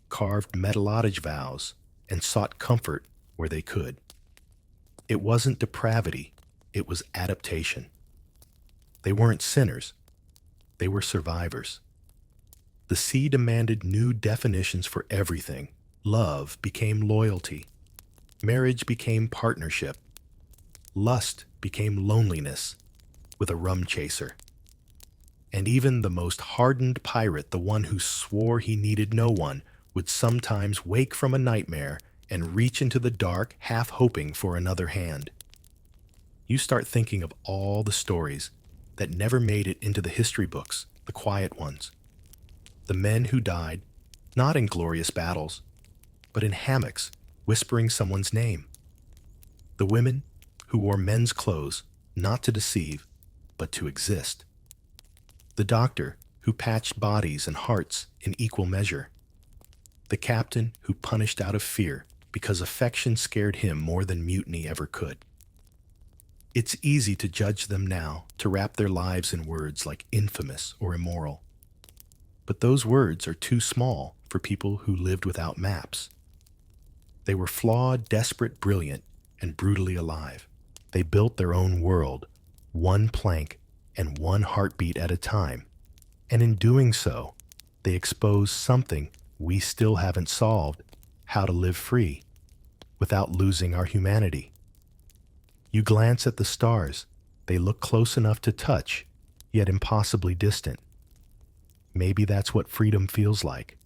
carved metallotage vows, and sought comfort where they could. It wasn't depravity, it was adaptation. They weren't sinners, they were survivors. The sea demanded new definitions for everything. Love became loyalty. Marriage became partnership. Lust became loneliness with a rum chaser. And even the most hardened pirate, the one who swore he needed no one, would sometimes wake from a nightmare and reach into the dark, half hoping for another hand. You start thinking of all the stories that never made it into the history books, the quiet ones. The men who died, not in glorious battles, but in hammocks, whispering someone's name. The women who wore men's clothes, not to deceive, but to exist. The doctor who patched bodies and hearts in equal measure. The captain who punished out of fear because affection scared him more than mutiny ever could. It's easy to judge them now, to wrap their lives in words like infamous or immoral. But those words are too small for people who lived without maps. They were flawed, desperate, brilliant, and brutally alive. They built their own world, one plank and one heartbeat at a time. And in doing so, they exposed something we still haven't solved: how to live free without losing our humanity. You glance at the stars. They look close enough to touch, yet impossibly distant. Maybe that's what freedom feels like.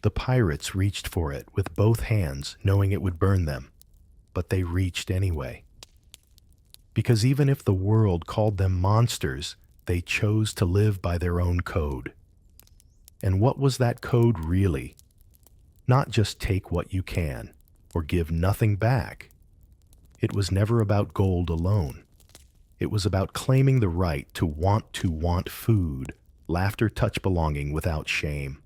The pirates reached for it with both hands, knowing it would burn them, but they reached anyway. Because even if the world called them monsters, they chose to live by their own code. And what was that code really? Not just take what you can, or give nothing back. It was never about gold alone. It was about claiming the right to want food, laughter, touch, belonging without shame.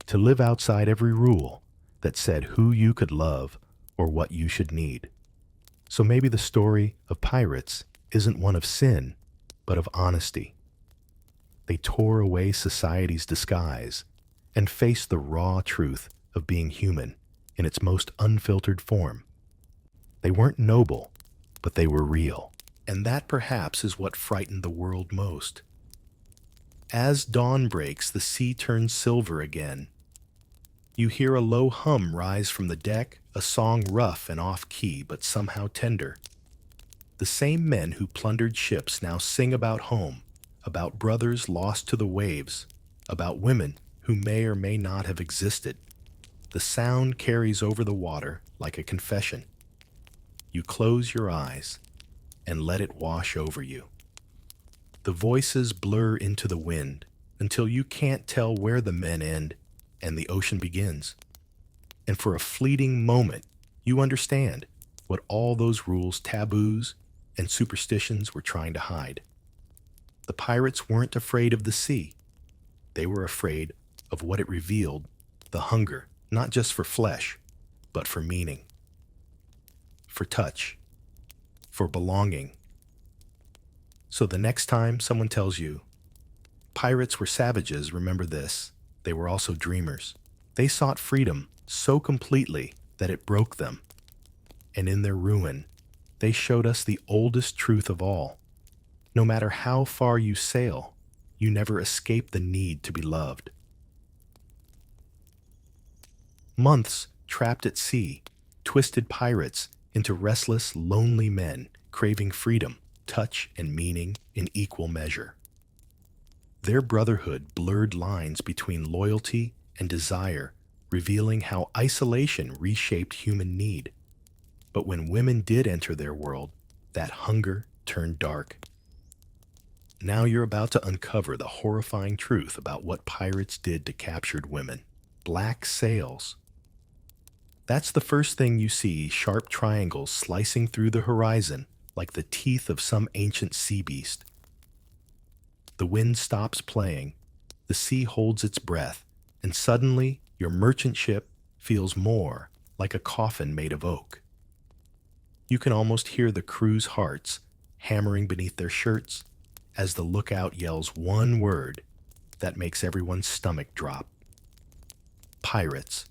To live outside every rule that said who you could love or what you should need. So maybe the story of pirates isn't one of sin, but of honesty. They tore away society's disguise and faced the raw truth of being human in its most unfiltered form. They weren't noble, but they were real. And that perhaps is what frightened the world most. As dawn breaks, the sea turns silver again. You hear a low hum rise from the deck, a song rough and off-key, but somehow tender. The same men who plundered ships now sing about home, about brothers lost to the waves, about women who may or may not have existed. The sound carries over the water like a confession. You close your eyes and let it wash over you. The voices blur into the wind until you can't tell where the men end and the ocean begins. And for a fleeting moment, you understand what all those rules, taboos, and superstitions were trying to hide. The pirates weren't afraid of the sea. They were afraid of what it revealed, the hunger, not just for flesh, but for meaning, for touch, for belonging. So the next time someone tells you, pirates were savages, remember this, they were also dreamers. They sought freedom so completely that it broke them. And in their ruin, they showed us the oldest truth of all. No matter how far you sail, you never escape the need to be loved. Months trapped at sea twisted pirates into restless, lonely men craving freedom, touch, and meaning in equal measure. Their brotherhood blurred lines between loyalty and desire, revealing how isolation reshaped human need. But when women did enter their world, that hunger turned dark. Now you're about to uncover the horrifying truth about what pirates did to captured women. Black sails. That's the first thing you see, sharp triangles slicing through the horizon like the teeth of some ancient sea beast. The wind stops playing, the sea holds its breath, and suddenly your merchant ship feels more like a coffin made of oak. You can almost hear the crew's hearts hammering beneath their shirts as the lookout yells one word that makes everyone's stomach drop. Pirates.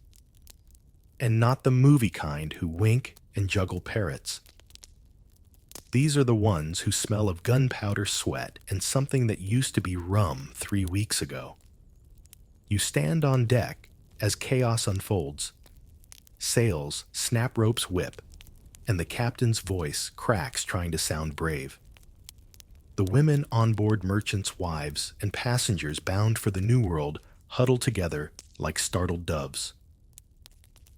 And not the movie kind who wink and juggle parrots. These are the ones who smell of gunpowder, sweat, and something that used to be rum 3 weeks ago. You stand on deck as chaos unfolds. Sails, snap ropes whip, and the captain's voice cracks trying to sound brave. The women on board merchants' wives and passengers bound for the New World huddle together like startled doves.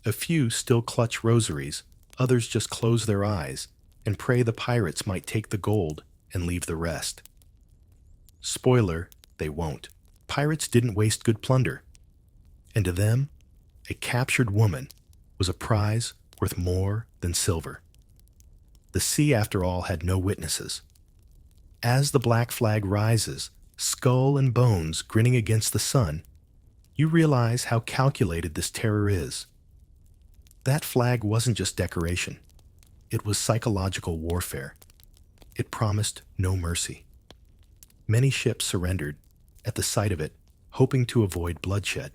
A few still clutch rosaries, others just close their eyes and pray the pirates might take the gold and leave the rest. Spoiler, they won't. Pirates didn't waste good plunder. And to them, a captured woman was a prize worth more than silver. The sea, after all, had no witnesses. As the black flag rises, skull and bones grinning against the sun, you realize how calculated this terror is. That flag wasn't just decoration. It was psychological warfare. It promised no mercy. Many ships surrendered at the sight of it, hoping to avoid bloodshed.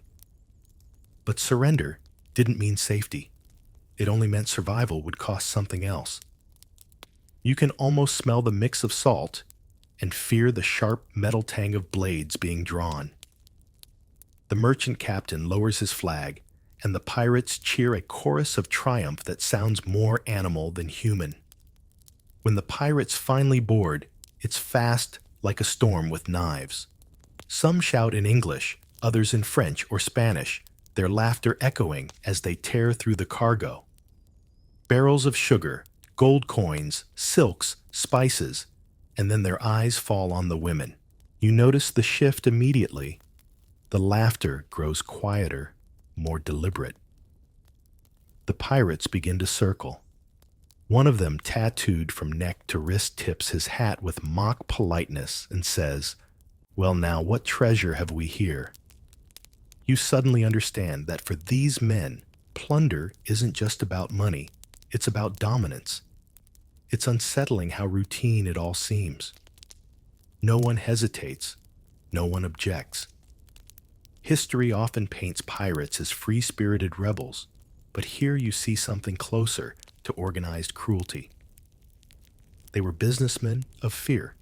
But surrender didn't mean safety. It only meant survival would cost something else. You can almost smell the mix of salt and fear the sharp metal tang of blades being drawn. The merchant captain lowers his flag, and the pirates cheer a chorus of triumph that sounds more animal than human. When the pirates finally board, it's fast like a storm with knives. Some shout in English, others in French or Spanish, their laughter echoing as they tear through the cargo. Barrels of sugar, gold coins, silks, spices, and then their eyes fall on the women. You notice the shift immediately. The laughter grows quieter, more deliberate. The pirates begin to circle. One of them, tattooed from neck to wrist, tips his hat with mock politeness and says, "Well, now, what treasure have we here?" You suddenly understand that for these men, plunder isn't just about money, it's about dominance. It's unsettling how routine it all seems. No one hesitates, no one objects. History often paints pirates as free-spirited rebels, but here you see something closer to organized cruelty. They were businessmen of fear.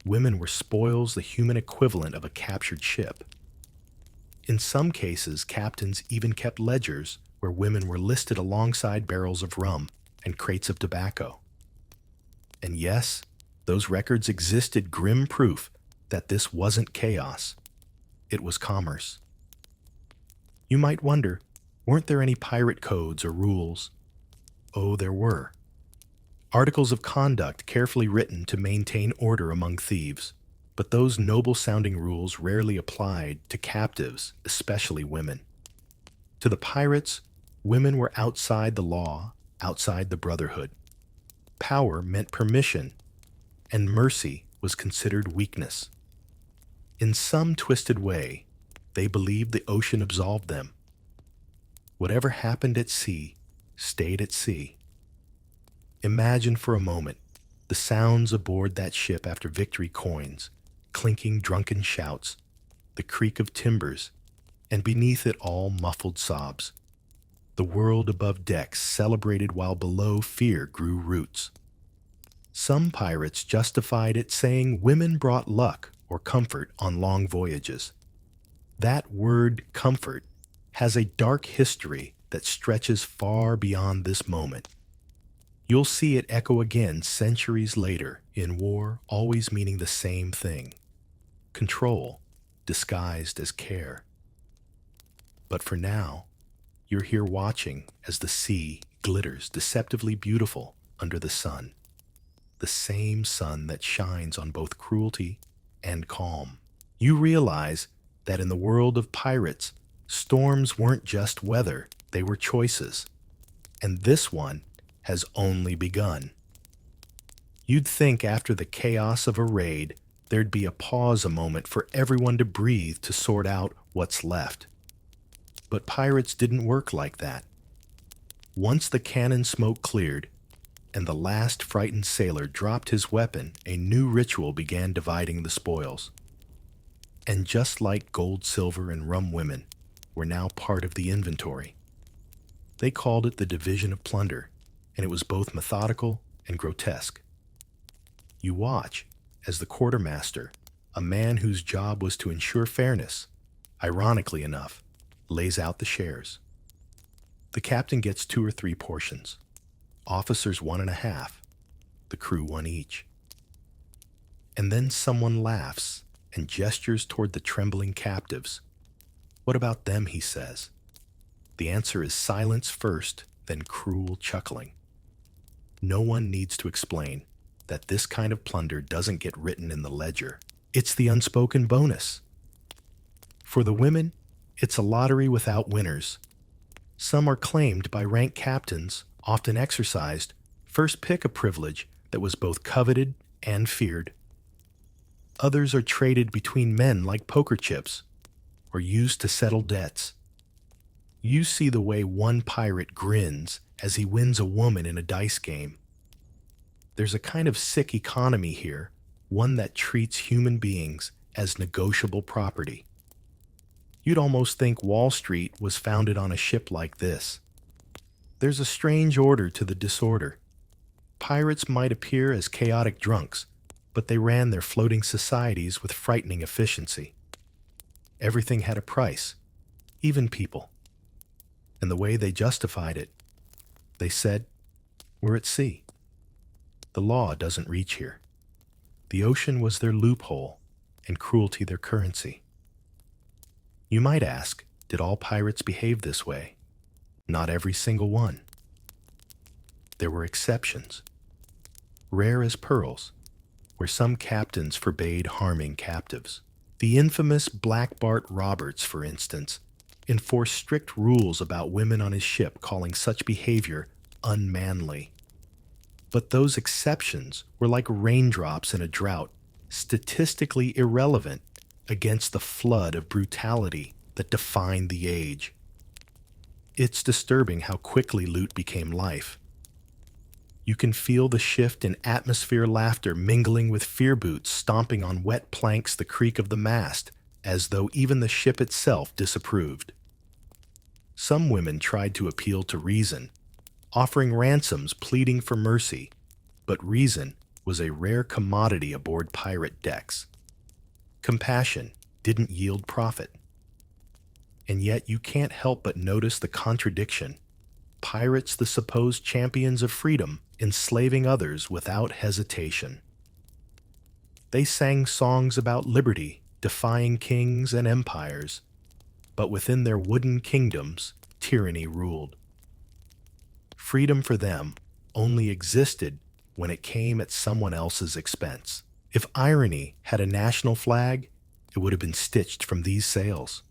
Women were spoils, the human equivalent of a captured ship. In some cases, captains even kept ledgers where women were listed alongside barrels of rum and crates of tobacco. And yes, those records existed, grim proof that this wasn't chaos. It was commerce. You might wonder, weren't there any pirate codes or rules? Oh, there were. Articles of conduct carefully written to maintain order among thieves. But those noble-sounding rules rarely applied to captives, especially women. To the pirates, women were outside the law, outside the brotherhood. Power meant permission, and mercy was considered weakness. In some twisted way, they believed the ocean absolved them. Whatever happened at sea stayed at sea. Imagine for a moment the sounds aboard that ship after victory coins, clinking drunken shouts, the creak of timbers, and beneath it all muffled sobs. The world above decks celebrated while below fear grew roots. Some pirates justified it, saying women brought luck or comfort on long voyages. That word, comfort, has a dark history that stretches far beyond this moment. You'll see it echo again centuries later in war, always meaning the same thing: control, disguised as care. But for now, you're here watching as the sea glitters deceptively beautiful under the sun. The same sun that shines on both cruelty and calm. You realize that in the world of pirates, storms weren't just weather, they were choices. And this one has only begun. You'd think after the chaos of a raid, there'd be a pause, a moment for everyone to breathe, to sort out what's left. But pirates didn't work like that. Once the cannon smoke cleared and the last frightened sailor dropped his weapon, a new ritual began dividing the spoils. And just like gold, silver, and rum, women were now part of the inventory. They called it the division of plunder, and it was both methodical and grotesque. You watch as the quartermaster, a man whose job was to ensure fairness, ironically enough, lays out the shares. The captain gets 2 or 3 portions, officers 1.5, the crew 1 each. And then someone laughs and gestures toward the trembling captives. "What about them?" he says. The answer is silence first, then cruel chuckling. No one needs to explain that this kind of plunder doesn't get written in the ledger. It's the unspoken bonus. For the women, it's a lottery without winners. Some are claimed by rank captains, often exercised, first pick, a privilege that was both coveted and feared. Others are traded between men like poker chips, or used to settle debts. You see the way one pirate grins as he wins a woman in a dice game. There's a kind of sick economy here, one that treats human beings as negotiable property. You'd almost think Wall Street was founded on a ship like this. There's a strange order to the disorder. Pirates might appear as chaotic drunks, but they ran their floating societies with frightening efficiency. Everything had a price, even people. And the way they justified it, they said, "We're at sea. The law doesn't reach here." The ocean was their loophole, and cruelty their currency. You might ask, did all pirates behave this way? Not every single one. There were exceptions, rare as pearls, where some captains forbade harming captives. The infamous Black Bart Roberts, for instance, enforced strict rules about women on his ship, calling such behavior unmanly. But those exceptions were like raindrops in a drought, statistically irrelevant against the flood of brutality that defined the age. It's disturbing how quickly loot became life. You can feel the shift in atmosphere laughter mingling with fear boots stomping on wet planks the creak of the mast, as though even the ship itself disapproved. Some women tried to appeal to reason, offering ransoms pleading for mercy, but reason was a rare commodity aboard pirate decks. Compassion didn't yield profit. And yet you can't help but notice the contradiction. Pirates, the supposed champions of freedom, enslaving others without hesitation. They sang songs about liberty, defying kings and empires, but within their wooden kingdoms, tyranny ruled. Freedom for them only existed when it came at someone else's expense. If irony had a national flag, it would have been stitched from these sails.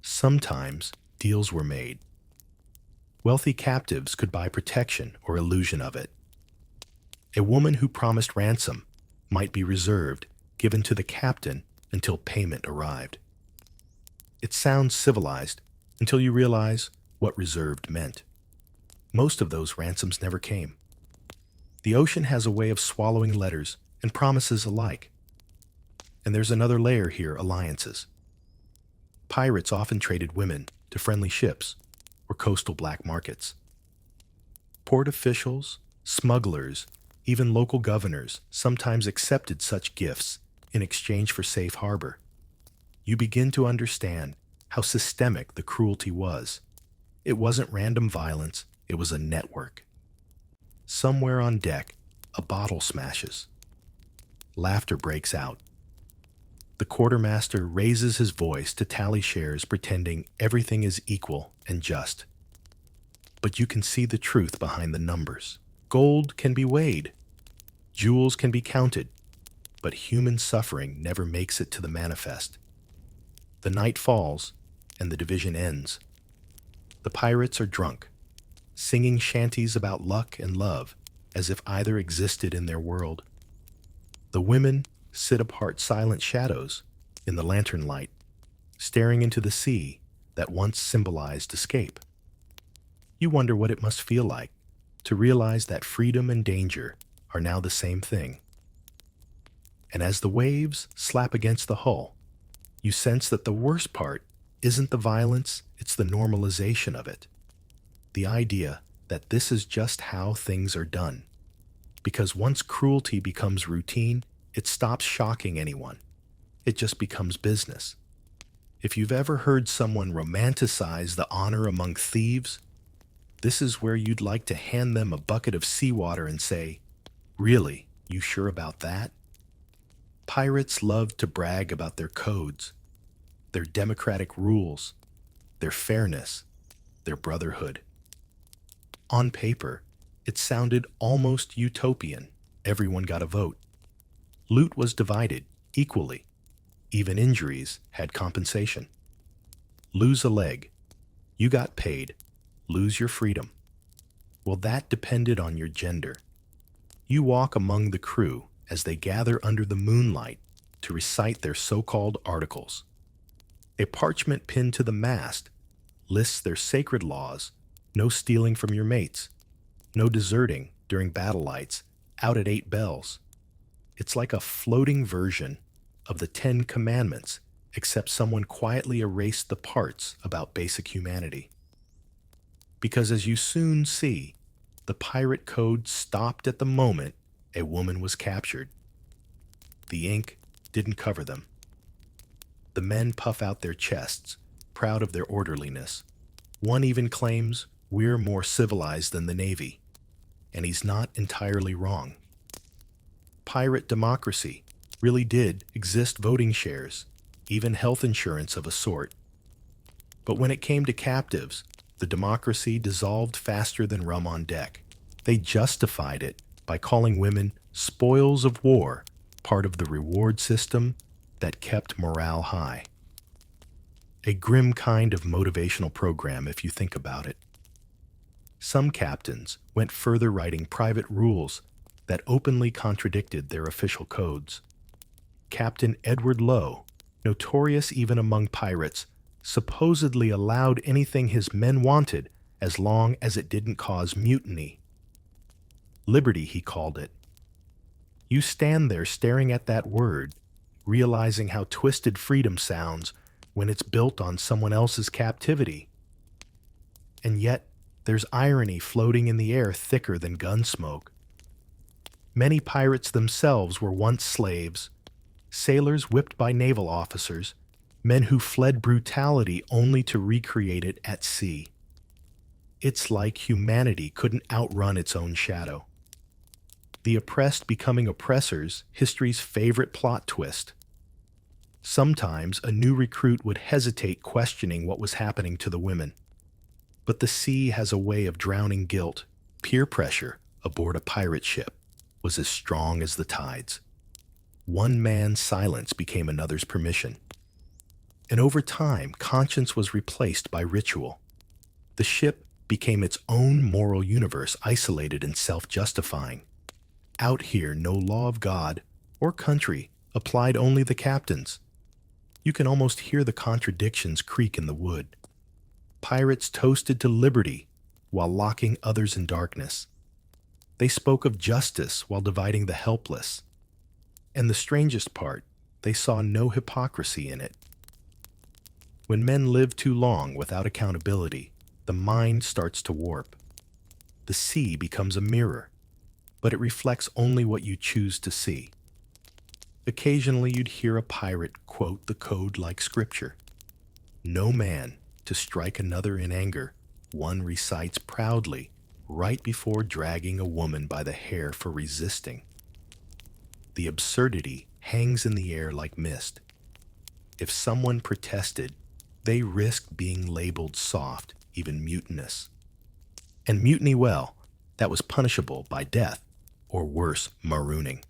Sometimes deals were made. Wealthy captives could buy protection or illusion of it. A woman who promised ransom might be reserved, given to the captain until payment arrived. It sounds civilized until you realize what reserved meant. Most of those ransoms never came. The ocean has a way of swallowing letters and promises alike. And there's another layer here: alliances. Pirates often traded women to friendly ships or coastal black markets. Port officials, smugglers, even local governors sometimes accepted such gifts in exchange for safe harbor. You begin to understand how systemic the cruelty was. It wasn't random violence, it was a network. Somewhere on deck, a bottle smashes. Laughter breaks out. The quartermaster raises his voice to tally shares, pretending everything is equal and just. But you can see the truth behind the numbers. Gold can be weighed. Jewels can be counted. But human suffering never makes it to the manifest. The night falls, and the division ends. The pirates are drunk, singing shanties about luck and love, as if either existed in their world. The women sit apart silent shadows in the lantern light, staring into the sea that once symbolized escape. You wonder what it must feel like to realize that freedom and danger are now the same thing. And as the waves slap against the hull, you sense that the worst part isn't the violence, it's the normalization of it. The idea that this is just how things are done. Because once cruelty becomes routine, it stops shocking anyone. It just becomes business. If you've ever heard someone romanticize the honor among thieves, this is where you'd like to hand them a bucket of seawater and say, "Really, you sure about that?" Pirates love to brag about their codes, their democratic rules, their fairness, their brotherhood. On paper, it sounded almost utopian. Everyone got a vote. Loot was divided equally. Even injuries had compensation. Lose a leg, you got paid. Lose your freedom. Well, that depended on your gender. You walk among the crew as they gather under the moonlight to recite their so-called articles. A parchment pinned to the mast lists their sacred laws: no stealing from your mates, no deserting during battle lights, out at 8 bells. It's like a floating version of the 10 Commandments, except someone quietly erased the parts about basic humanity. Because as you soon see, the pirate code stopped at the moment a woman was captured. The ink didn't cover them. The men puff out their chests, proud of their orderliness. One even claims, "We're more civilized than the Navy." And he's not entirely wrong. Pirate democracy really did exist: voting shares, even health insurance of a sort. But when it came to captives, the democracy dissolved faster than rum on deck. They justified it by calling women spoils of war, part of the reward system that kept morale high. A grim kind of motivational program if you think about it. Some captains went further, writing private rules that openly contradicted their official codes. Captain Edward Lowe, notorious even among pirates, supposedly allowed anything his men wanted as long as it didn't cause mutiny. Liberty, he called it. You stand there staring at that word, realizing how twisted freedom sounds when it's built on someone else's captivity. And yet, there's irony floating in the air thicker than gun smoke. Many pirates themselves were once slaves, sailors whipped by naval officers, men who fled brutality only to recreate it at sea. It's like humanity couldn't outrun its own shadow. The oppressed becoming oppressors, history's favorite plot twist. Sometimes a new recruit would hesitate, questioning what was happening to the women. But the sea has a way of drowning guilt. Peer pressure aboard a pirate ship was as strong as the tides. One man's silence became another's permission. And over time, conscience was replaced by ritual. The ship became its own moral universe, isolated and self-justifying. Out here, no law of God or country applied, only the captain's. You can almost hear the contradictions creak in the wood. Pirates toasted to liberty while locking others in darkness. They spoke of justice while dividing the helpless. And the strangest part, they saw no hypocrisy in it. When men live too long without accountability, the mind starts to warp. The sea becomes a mirror, but it reflects only what you choose to see. Occasionally you'd hear a pirate quote the code like scripture. No man to strike another in anger, one recites proudly right before dragging a woman by the hair for resisting. The absurdity hangs in the air like mist. If someone protested, they risked being labeled soft, even mutinous. And mutiny, well, that was punishable by death, or worse, marooning.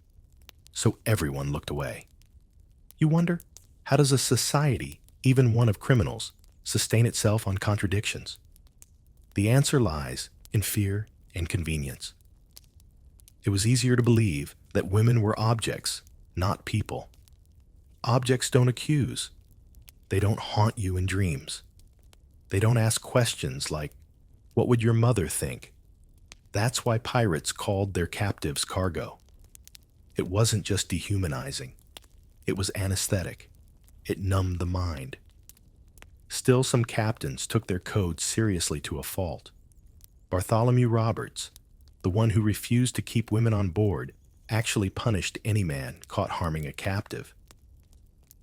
So everyone looked away. You wonder, how does a society, even one of criminals, sustain itself on contradictions? The answer lies in fear and convenience. It was easier to believe that women were objects, not people. Objects don't accuse. They don't haunt you in dreams. They don't ask questions like, "What would your mother think?" That's why pirates called their captives cargo. It wasn't just dehumanizing. It was anesthetic. It numbed the mind. Still, some captains took their code seriously to a fault. Bartholomew Roberts, the one who refused to keep women on board, actually punished any man caught harming a captive.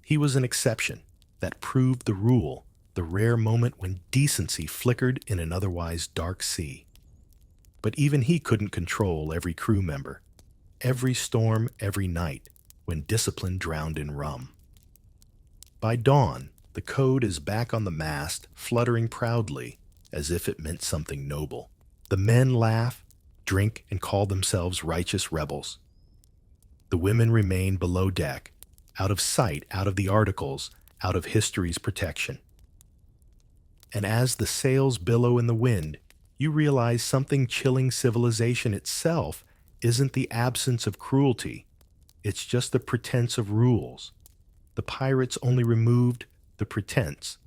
He was an exception that proved the rule, the rare moment when decency flickered in an otherwise dark sea. But even he couldn't control every crew member, every storm, every night, when discipline drowned in rum. By dawn, the code is back on the mast, fluttering proudly, as if it meant something noble. The men laugh, drink, and call themselves righteous rebels. The women remain below deck, out of sight, out of the articles, out of history's protection. And as the sails billow in the wind, you realize something chilling. Civilization itself isn't the absence of cruelty. It's just the pretense of rules. The pirates only removed the pretense.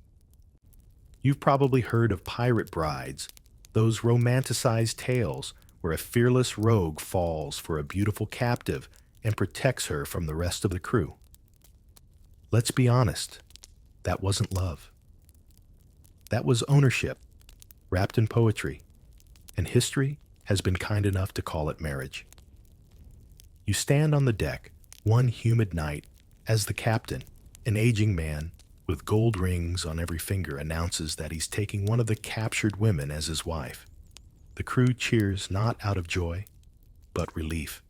You've probably heard of pirate brides, those romanticized tales where a fearless rogue falls for a beautiful captive and protects her from the rest of the crew. Let's be honest, that wasn't love. That was ownership, wrapped in poetry, and history has been kind enough to call it marriage. You stand on the deck one humid night as the captain, an aging man with gold rings on every finger, announces that he's taking one of the captured women as his wife. The crew cheers not out of joy, but relief.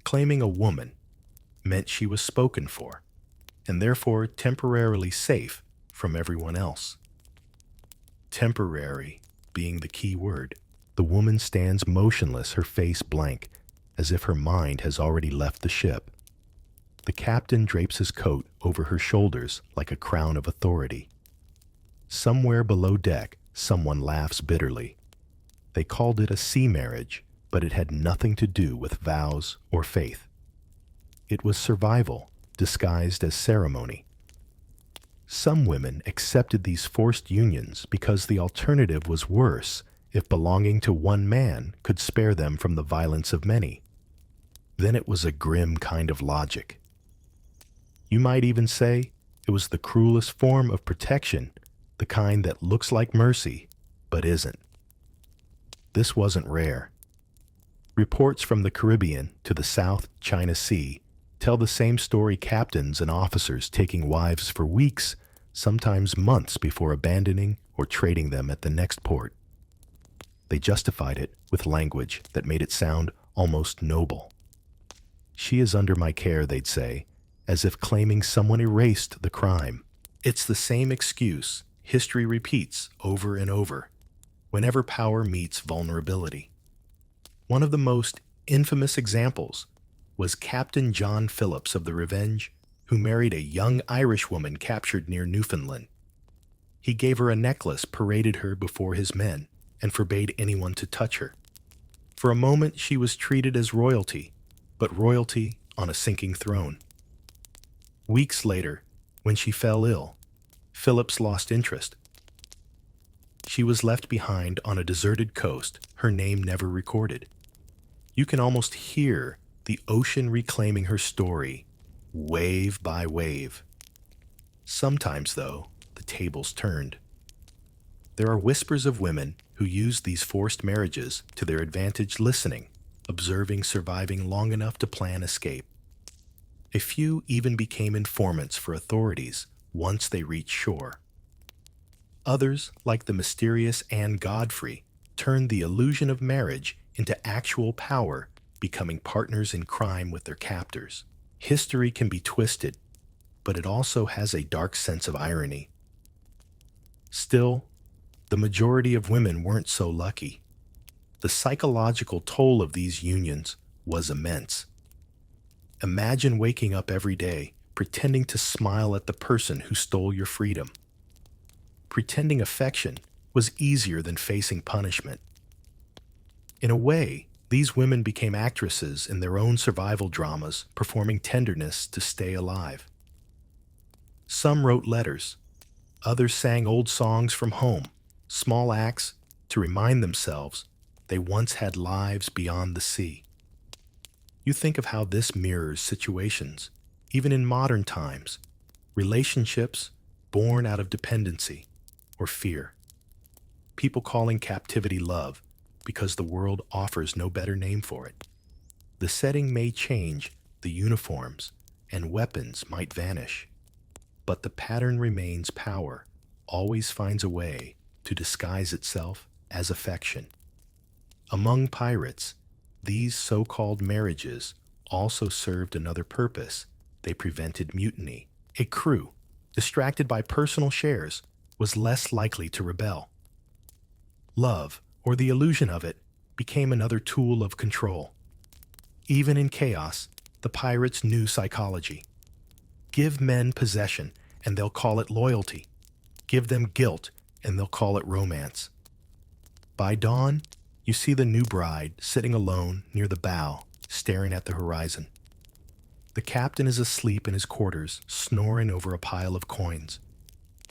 Claiming a woman meant she was spoken for, and therefore temporarily safe from everyone else. Temporary being the key word. The woman stands motionless, her face blank, as if her mind has already left the ship. The captain drapes his coat over her shoulders like a crown of authority. Somewhere below deck, someone laughs bitterly. They called it a sea marriage, but it had nothing to do with vows or faith. It was survival disguised as ceremony. Some women accepted these forced unions because the alternative was worse if belonging to one man could spare them from the violence of many. Then it was a grim kind of logic. You might even say it was the cruelest form of protection, the kind that looks like mercy, but isn't. This wasn't rare. Reports from the Caribbean to the South China Sea tell the same story: captains and officers taking wives for weeks, sometimes months, before abandoning or trading them at the next port. They justified it with language that made it sound almost noble. "She is under my care," they'd say, as if claiming someone erased the crime. It's the same excuse history repeats over and over whenever power meets vulnerability. One of the most infamous examples was Captain John Phillips of the Revenge, who married a young Irish woman captured near Newfoundland. He gave her a necklace, paraded her before his men, and forbade anyone to touch her. For a moment she was treated as royalty, but royalty on a sinking throne. Weeks later, when she fell ill, Phillips lost interest. She was left behind on a deserted coast, her name never recorded. You can almost hear the ocean reclaiming her story, wave by wave. Sometimes, though, the tables turned. There are whispers of women who used these forced marriages to their advantage, listening, observing, surviving long enough to plan escape. A few even became informants for authorities once they reached shore. Others, like the mysterious Anne Godfrey, turned the illusion of marriage into actual power, becoming partners in crime with their captors. History can be twisted, but it also has a dark sense of irony. Still, the majority of women weren't so lucky. The psychological toll of these unions was immense. Imagine waking up every day pretending to smile at the person who stole your freedom. Pretending affection was easier than facing punishment. In a way, these women became actresses in their own survival dramas, performing tenderness to stay alive. Some wrote letters. Others sang old songs from home, small acts to remind themselves they once had lives beyond the sea. You think of how this mirrors situations, even in modern times, relationships born out of dependency or fear. People calling captivity love because the world offers no better name for it. The setting may change, the uniforms and weapons might vanish, but the pattern remains: power always finds a way to disguise itself as affection. Among pirates, these so-called marriages also served another purpose. They prevented mutiny. A crew, distracted by personal shares, was less likely to rebel. Love, or the illusion of it, became another tool of control. Even in chaos, the pirates knew psychology. Give men possession, and they'll call it loyalty. Give them guilt, and they'll call it romance. By dawn, you see the new bride sitting alone near the bow, staring at the horizon. The captain is asleep in his quarters, snoring over a pile of coins.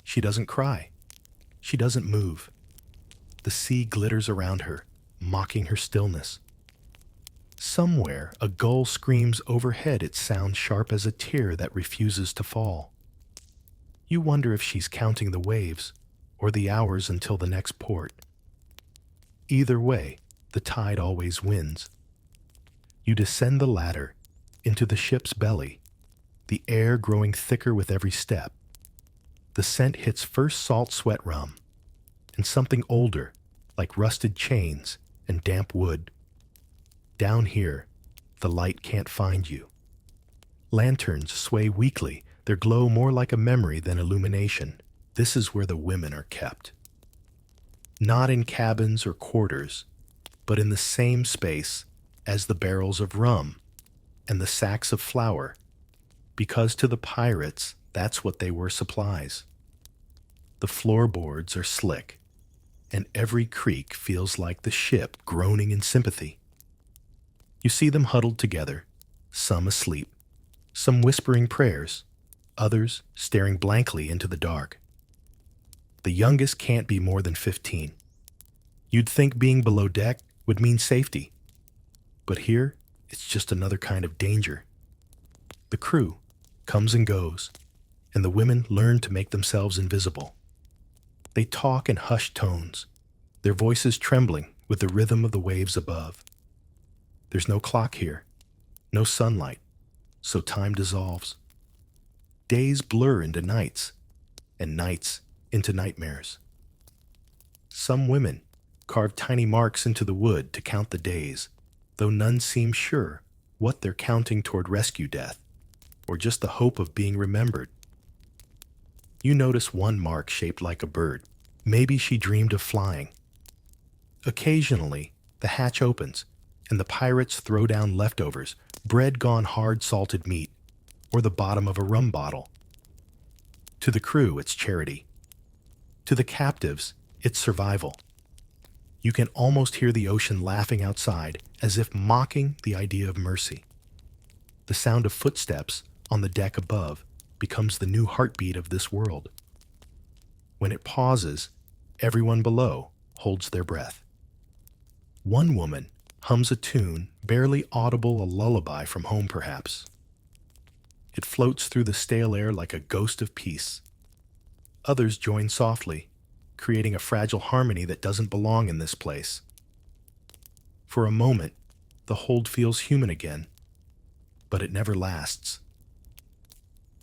She doesn't cry. She doesn't move. The sea glitters around her, mocking her stillness. Somewhere, a gull screams overhead, its sound sharp as a tear that refuses to fall. You wonder if she's counting the waves or the hours until the next port. Either way, the tide always wins. You descend the ladder into the ship's belly, the air growing thicker with every step. The scent hits first salt sweat rum, and something older, like rusted chains and damp wood. Down here, the light can't find you. Lanterns sway weakly, their glow more like a memory than illumination. This is where the women are kept. Not in cabins or quarters, but in the same space as the barrels of rum and the sacks of flour, because to the pirates, that's what they were: supplies. The floorboards are slick. and every creak feels like the ship groaning in sympathy. You see them huddled together, some asleep, some whispering prayers, others staring blankly into the dark. The youngest can't be more than 15. You'd think being below deck would mean safety, but here it's just another kind of danger. The crew comes and goes, and the women learn to make themselves invisible. They talk in hushed tones, their voices trembling with the rhythm of the waves above. There's no clock here, no sunlight, so time dissolves. Days blur into nights, and nights into nightmares. Some women carve tiny marks into the wood to count the days, though none seem sure what they're counting toward rescue death, or just the hope of being remembered. You notice one mark shaped like a bird. Maybe she dreamed of flying. Occasionally, the hatch opens, and the pirates throw down leftovers, bread gone hard salted meat, or the bottom of a rum bottle. To the crew, it's charity. To the captives, it's survival. You can almost hear the ocean laughing outside, as if mocking the idea of mercy. The sound of footsteps on the deck above becomes the new heartbeat of this world. When it pauses, everyone below holds their breath. One woman hums a tune, barely audible, a lullaby from home perhaps. It floats through the stale air like a ghost of peace. Others join softly, creating a fragile harmony that doesn't belong in this place. For a moment, the hold feels human again, but it never lasts.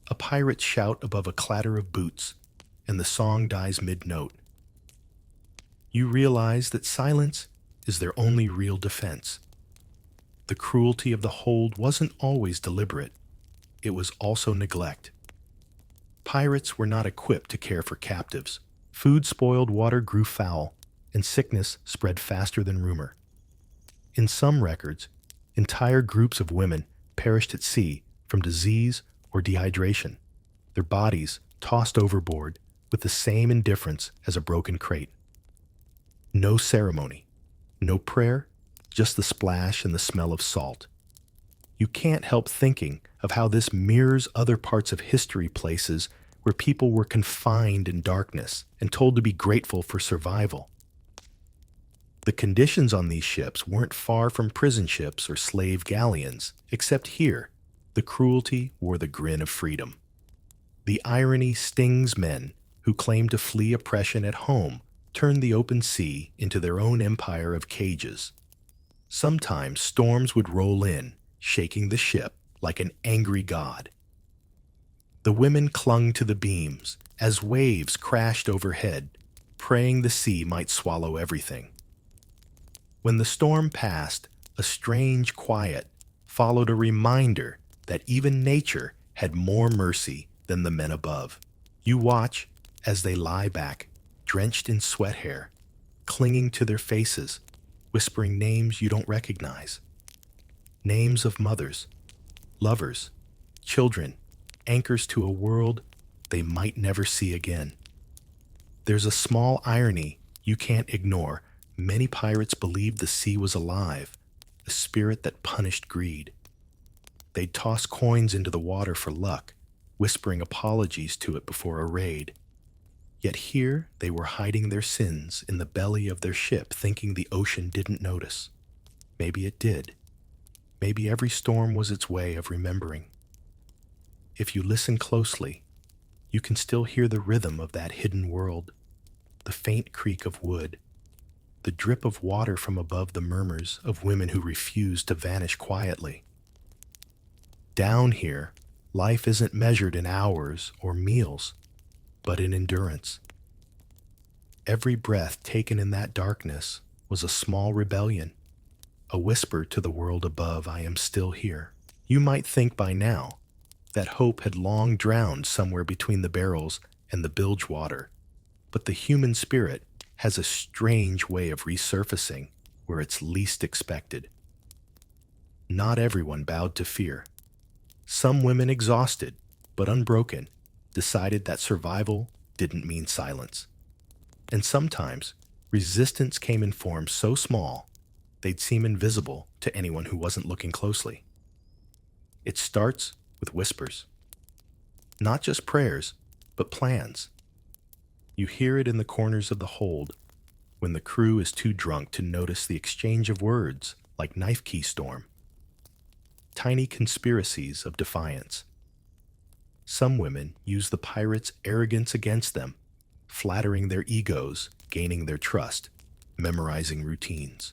A pirate's shout above a clatter of boots, and the song dies mid-note. You realize that silence is their only real defense. The cruelty of the hold wasn't always deliberate. It was also neglect. Pirates were not equipped to care for captives. Food spoiled, water grew foul, and sickness spread faster than rumor. In some records, entire groups of women perished at sea from disease or dehydration, their bodies tossed overboard with the same indifference as a broken crate. No ceremony, no prayer, just the splash and the smell of salt. You can't help thinking of how this mirrors other parts of history, places where people were confined in darkness and told to be grateful for survival. The conditions on these ships weren't far from prison ships or slave galleons, except here, the cruelty wore the grin of freedom. The irony stings men who claim to flee oppression at home, turn the open sea into their own empire of cages. Sometimes storms would roll in, shaking the ship like an angry god. The women clung to the beams as waves crashed overhead, praying the sea might swallow everything. When the storm passed, a strange quiet followed, a reminder that even nature had more mercy than the men above. You watch as they lie back, drenched in sweat hair, clinging to their faces, whispering names you don't recognize. Names of mothers, lovers, children, anchors to a world they might never see again. There's a small irony you can't ignore. Many pirates believed the sea was alive, a spirit that punished greed. They'd toss coins into the water for luck, whispering apologies to it before a raid. Yet here they were hiding their sins in the belly of their ship, thinking the ocean didn't notice. Maybe it did. Maybe every storm was its way of remembering. If you listen closely, you can still hear the rhythm of that hidden world, the faint creak of wood, the drip of water from above, the murmurs of women who refuse to vanish quietly. Down here, life isn't measured in hours or meals, but in endurance. Every breath taken in that darkness was a small rebellion, a whisper to the world above, I am still here. You might think by now that hope had long drowned somewhere between the barrels and the bilge water, but the human spirit has a strange way of resurfacing where it's least expected. Not everyone bowed to fear. Some women, exhausted but unbroken, decided that survival didn't mean silence. And sometimes Resistance came in forms so small, they'd seem invisible to anyone who wasn't looking closely. It starts with whispers. Not just prayers, but plans. You hear it in the corners of the hold when the crew is too drunk to notice the exchange of words like knife key storm. Tiny conspiracies of defiance. Some women use the pirates' arrogance against them, flattering their egos, gaining their trust, memorizing routines.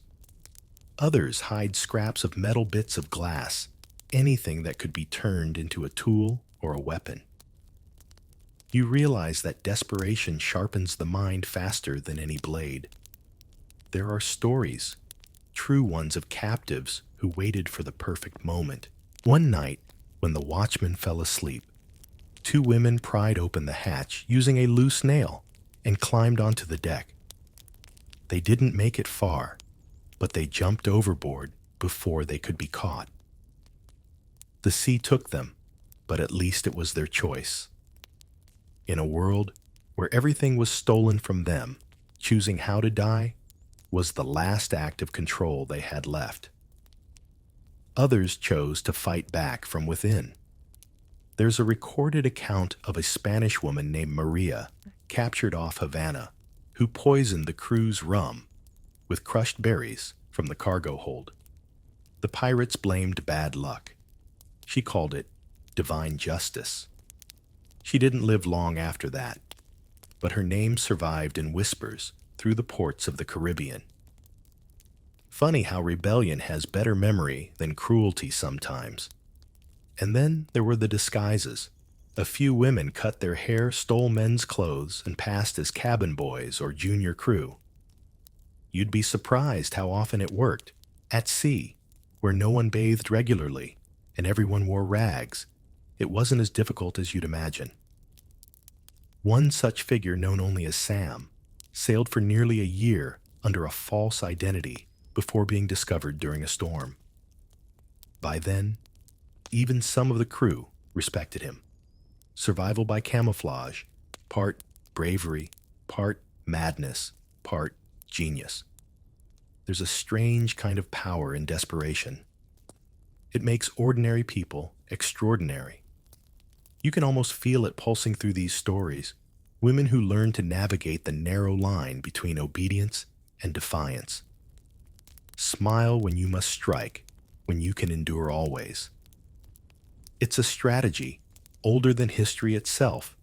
Others hide scraps of metal bits of glass, anything that could be turned into a tool or a weapon. You realize that desperation sharpens the mind faster than any blade. There are stories, true ones of captives who waited for the perfect moment. One night, when the watchman fell asleep, two women pried open the hatch using a loose nail and climbed onto the deck. They didn't make it far, but they jumped overboard before they could be caught. The sea took them, but at least it was their choice. In a world where everything was stolen from them, choosing how to die was the last act of control they had left. Others chose to fight back from within. There's a recorded account of a Spanish woman named Maria, captured off Havana, who poisoned the crew's rum with crushed berries from the cargo hold. The pirates blamed bad luck. She called it divine justice. She didn't live long after that, but her name survived in whispers through the ports of the Caribbean. Funny how rebellion has better memory than cruelty sometimes. And then there were the disguises. A few women cut their hair, stole men's clothes, and passed as cabin boys or junior crew. You'd be surprised how often it worked. At sea, where no one bathed regularly and everyone wore rags, it wasn't as difficult as you'd imagine. One such figure, known only as Sam, sailed for nearly a year under a false identity before being discovered during a storm. By then, even some of the crew respected him. Survival by camouflage, part bravery, part madness, part genius. There's a strange kind of power in desperation. It makes ordinary people extraordinary. You can almost feel it pulsing through these stories, women who learn to navigate the narrow line between obedience and defiance. Smile when you must strike, when you can endure always. It's a strategy older than history itself,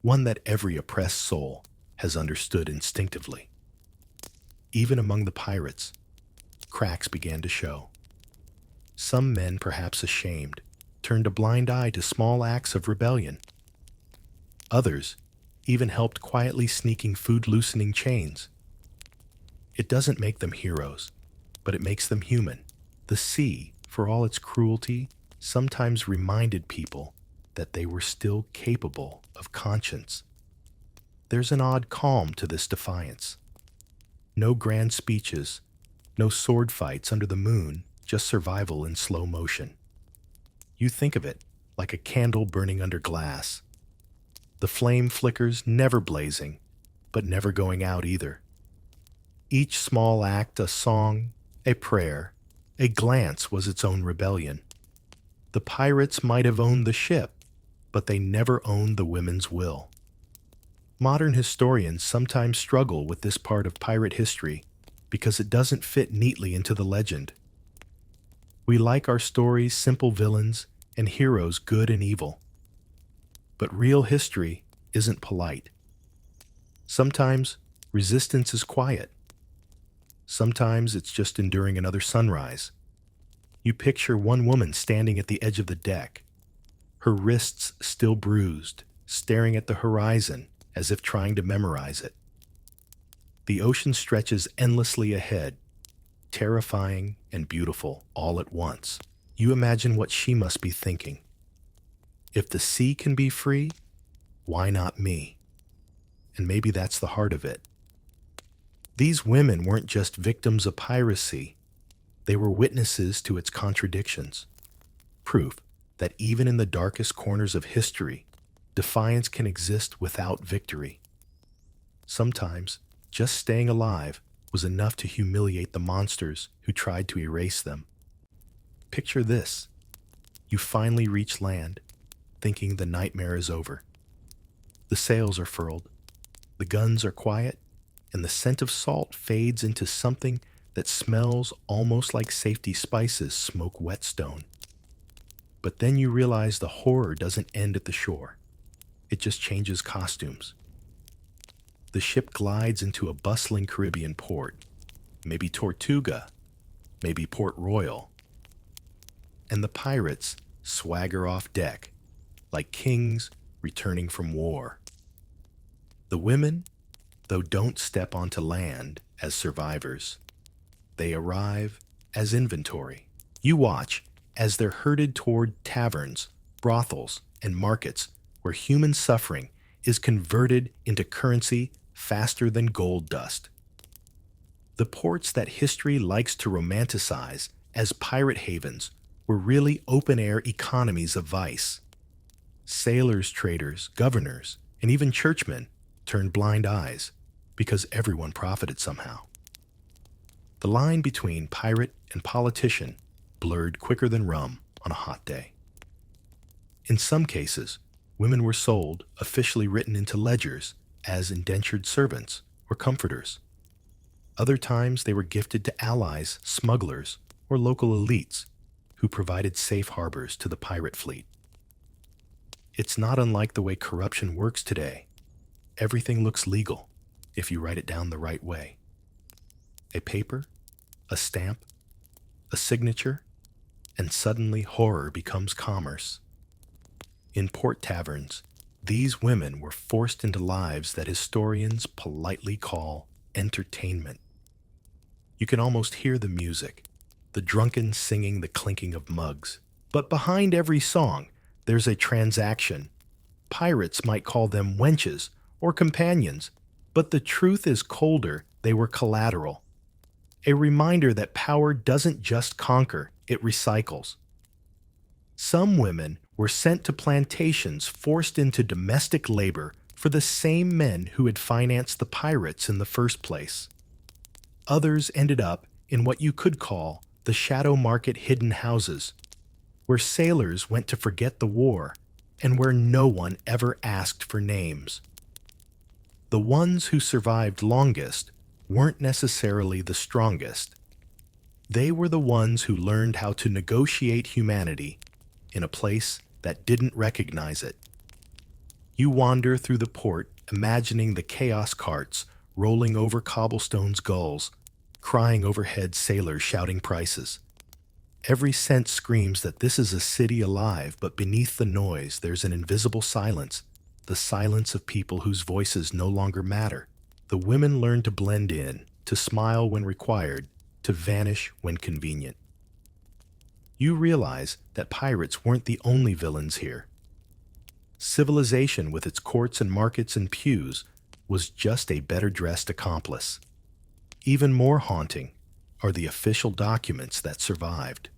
one that every oppressed soul has understood instinctively. Even among the pirates, cracks began to show. Some men, perhaps ashamed, turned a blind eye to small acts of rebellion. Others even helped quietly sneaking food-loosening chains. It doesn't make them heroes, but it makes them human. The sea, for all its cruelty, sometimes reminded people that they were still capable of conscience. There's an odd calm to this defiance. No grand speeches, no sword fights under the moon, just survival in slow motion. You think of it like a candle burning under glass. The flame flickers, never blazing, but never going out either. Each small act, a song, a prayer, a glance was its own rebellion. The pirates might have owned the ship, but they never owned the women's will. Modern historians sometimes struggle with this part of pirate history because it doesn't fit neatly into the legend. We like our stories simple villains and heroes good and evil. But real history isn't polite. Sometimes resistance is quiet. Sometimes it's just enduring another sunrise. You picture one woman standing at the edge of the deck, her wrists still bruised, staring at the horizon as if trying to memorize it. The ocean stretches endlessly ahead, terrifying and beautiful all at once. You imagine what she must be thinking. If the sea can be free, why not me? And maybe that's the heart of it. These women weren't just victims of piracy. They were witnesses to its contradictions. Proof that even in the darkest corners of history, defiance can exist without victory. Sometimes, Just staying alive was enough to humiliate the monsters who tried to erase them. Picture this. You finally reach land, thinking the nightmare is over. The sails are furled, the guns are quiet, and the scent of salt fades into something that smells almost like safety spices smoke whetstone. But then you realize the horror doesn't end at the shore. It just changes costumes. The ship glides into a bustling Caribbean port, maybe Tortuga, maybe Port Royal, and the pirates swagger off deck like kings returning from war. The women, though, don't step onto land as survivors. They arrive as inventory. You watch as they're herded toward taverns, brothels, and markets where human suffering is converted into currency faster than gold dust. The ports that history likes to romanticize as pirate havens were really open-air economies of vice. Sailors, traders, governors, and even churchmen turned blind eyes because everyone profited somehow. The line between pirate and politician blurred quicker than rum on a hot day. In some cases, women were sold, officially written into ledgers, as indentured servants or comforters. Other times they were gifted to allies, smugglers, or local elites who provided safe harbors to the pirate fleet. It's not unlike the way corruption works today. Everything looks legal if you write it down the right way. A paper, a stamp, a signature, and suddenly horror becomes commerce. In port taverns, these women were forced into lives that historians politely call entertainment. You can almost hear the music, the drunken singing, the clinking of mugs. But behind every song, there's a transaction. Pirates might call them wenches or companions, but the truth is colder. They were collateral. A reminder that power doesn't just conquer, it recycles. Some women were sent to plantations, forced into domestic labor for the same men who had financed the pirates in the first place. Others ended up in what you could call the shadow market hidden houses, where sailors went to forget the war and where no one ever asked for names. The ones who survived longest weren't necessarily the strongest. They were the ones who learned how to negotiate humanity in a place that didn't recognize it. You wander through the port, imagining the chaos carts rolling over cobblestone's gulls, crying overhead sailors shouting prices. Every scent screams that this is a city alive, but beneath the noise there's an invisible silence, the silence of people whose voices no longer matter. The women learn to blend in, to smile when required, to vanish when convenient. You realize that pirates weren't the only villains here. Civilization, with its courts and markets and pews, was just a better-dressed accomplice. Even more haunting are the official documents that survived.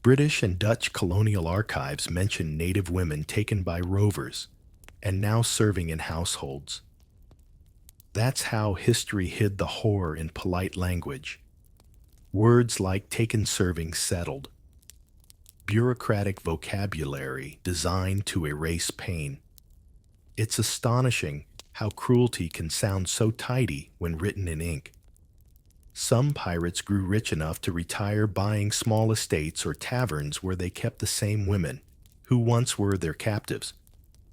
British and Dutch colonial archives mention native women taken by rovers and now serving in households. That's how history hid the horror in polite language. Words like taken serving settled. Bureaucratic vocabulary designed to erase pain. It's astonishing how cruelty can sound so tidy when written in ink. Some pirates grew rich enough to retire buying small estates or taverns where they kept the same women, who once were their captives,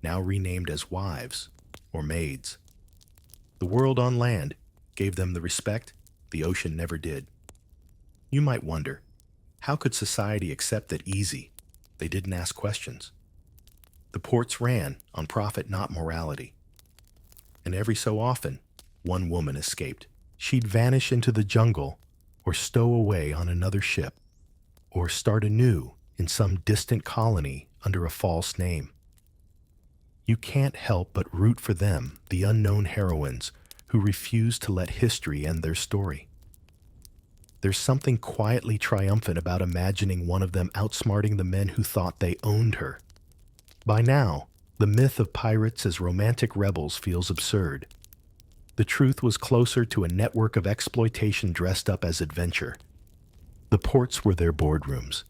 now renamed as wives or maids. The world on land gave them the respect the ocean never did. You might wonder, how could society accept that easy? They didn't ask questions. The ports ran on profit, not morality. And every so often, one woman escaped. She'd vanish into the jungle or stow away on another ship or start anew in some distant colony under a false name. You can't help but root for them, the unknown heroines who refuse to let history end their story. There's something quietly triumphant about imagining one of them outsmarting the men who thought they owned her. By now, the myth of pirates as romantic rebels feels absurd. The truth was closer to a network of exploitation dressed up as adventure. The ports were their boardrooms,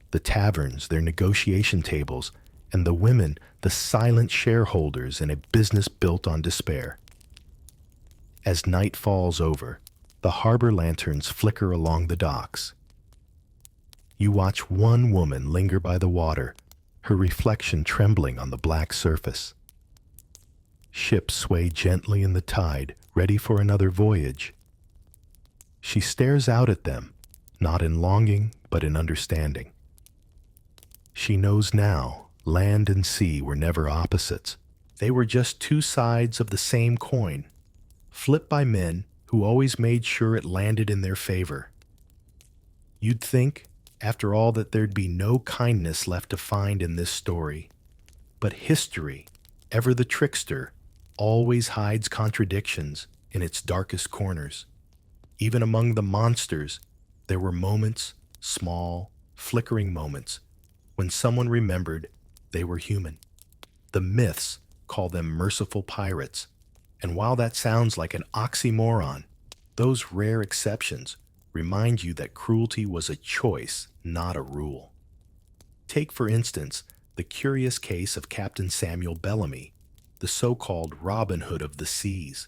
the taverns their negotiation tables, and the women the silent shareholders in a business built on despair. As night falls over, the harbor lanterns flicker along the docks. You watch one woman linger by the water, her reflection trembling on the black surface. Ships sway gently in the tide, ready for another voyage. She stares out at them, not in longing, but in understanding. She knows now land and sea were never opposites. They were just two sides of the same coin, flipped by men who always made sure it landed in their favor. You'd think, after all, that there'd be no kindness left to find in this story. But history, ever the trickster, always hides contradictions in its darkest corners. Even among the monsters, there were moments, small, flickering moments, when someone remembered they were human. The myths call them merciful pirates, and while that sounds like an oxymoron, those rare exceptions remind you that cruelty was a choice, not a rule. Take, for instance, the curious case of Captain Samuel Bellamy, the so-called Robin Hood of the seas.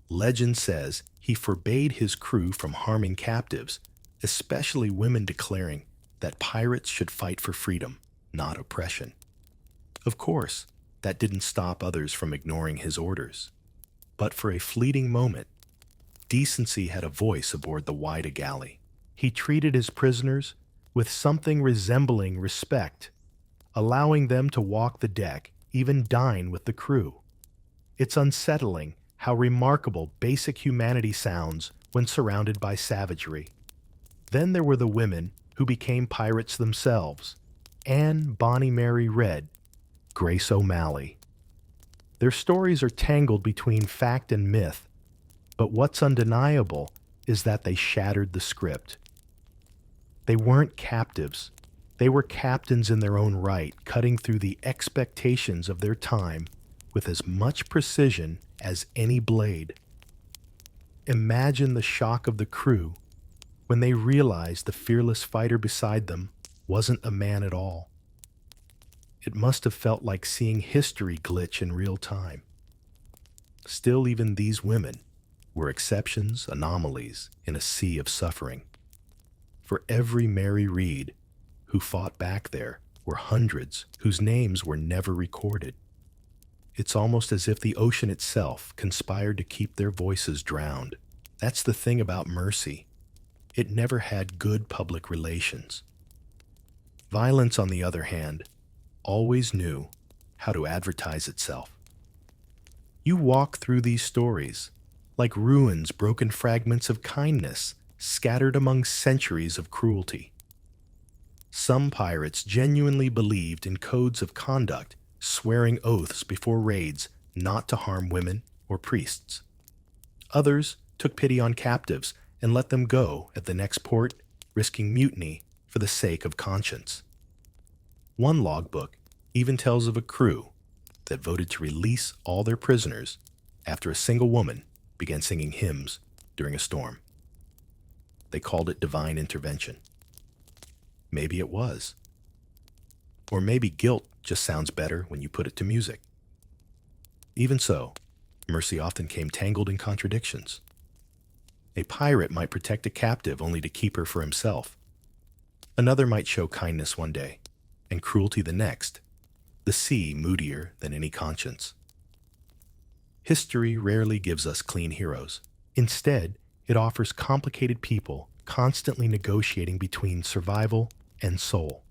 Legend says he forbade his crew from harming captives, especially women, declaring that pirates should fight for freedom, not oppression. Of course, that didn't stop others from ignoring his orders. But for a fleeting moment, decency had a voice aboard the Wida galley. He treated his prisoners with something resembling respect, allowing them to walk the deck, even dine with the crew. It's unsettling how remarkable basic humanity sounds when surrounded by savagery. Then there were the women who became pirates themselves: Anne Bonny Mary Red, Grace O'Malley. Their stories are tangled between fact and myth, but what's undeniable is that they shattered the script. They weren't captives. They were captains in their own right, cutting through the expectations of their time with as much precision as any blade. Imagine the shock of the crew when they realized the fearless fighter beside them wasn't a man at all. It must have felt like seeing history glitch in real time. Still, even these women were exceptions, anomalies in a sea of suffering. For every Mary Read who fought back there were hundreds whose names were never recorded. It's almost as if the ocean itself conspired to keep their voices drowned. That's the thing about mercy. It never had good public relations. Violence, on the other hand, always knew how to advertise itself. You walk through these stories like ruins, broken fragments of kindness scattered among centuries of cruelty. Some pirates genuinely believed in codes of conduct, swearing oaths before raids not to harm women or priests. Others took pity on captives and let them go at the next port, risking mutiny for the sake of conscience. One logbook even tells of a crew that voted to release all their prisoners after a single woman began singing hymns during a storm. They called it divine intervention. Maybe it was. Or maybe guilt just sounds better when you put it to music. Even so, mercy often came tangled in contradictions. A pirate might protect a captive only to keep her for himself. Another might show kindness one day, and cruelty the next, the sea moodier than any conscience. History rarely gives us clean heroes. Instead, it offers complicated people constantly negotiating between survival and soul.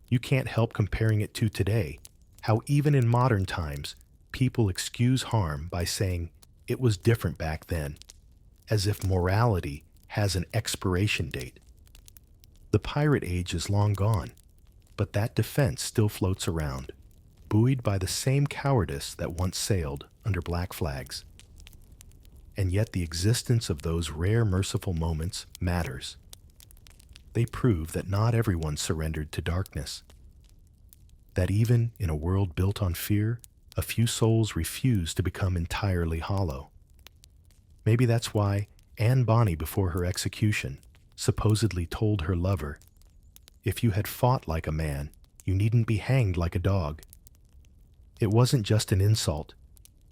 You can't help comparing it to today, how even in modern times, people excuse harm by saying it was different back then, as if morality has an expiration date. The pirate age is long gone, but that defense still floats around, buoyed by the same cowardice that once sailed under black flags. And yet the existence of those rare merciful moments matters. They prove that not everyone surrendered to darkness. That even in a world built on fear, a few souls refuse to become entirely hollow. Maybe that's why Anne Bonny, before her execution, supposedly told her lover, "If you had fought like a man, you needn't be hanged like a dog." It wasn't just an insult.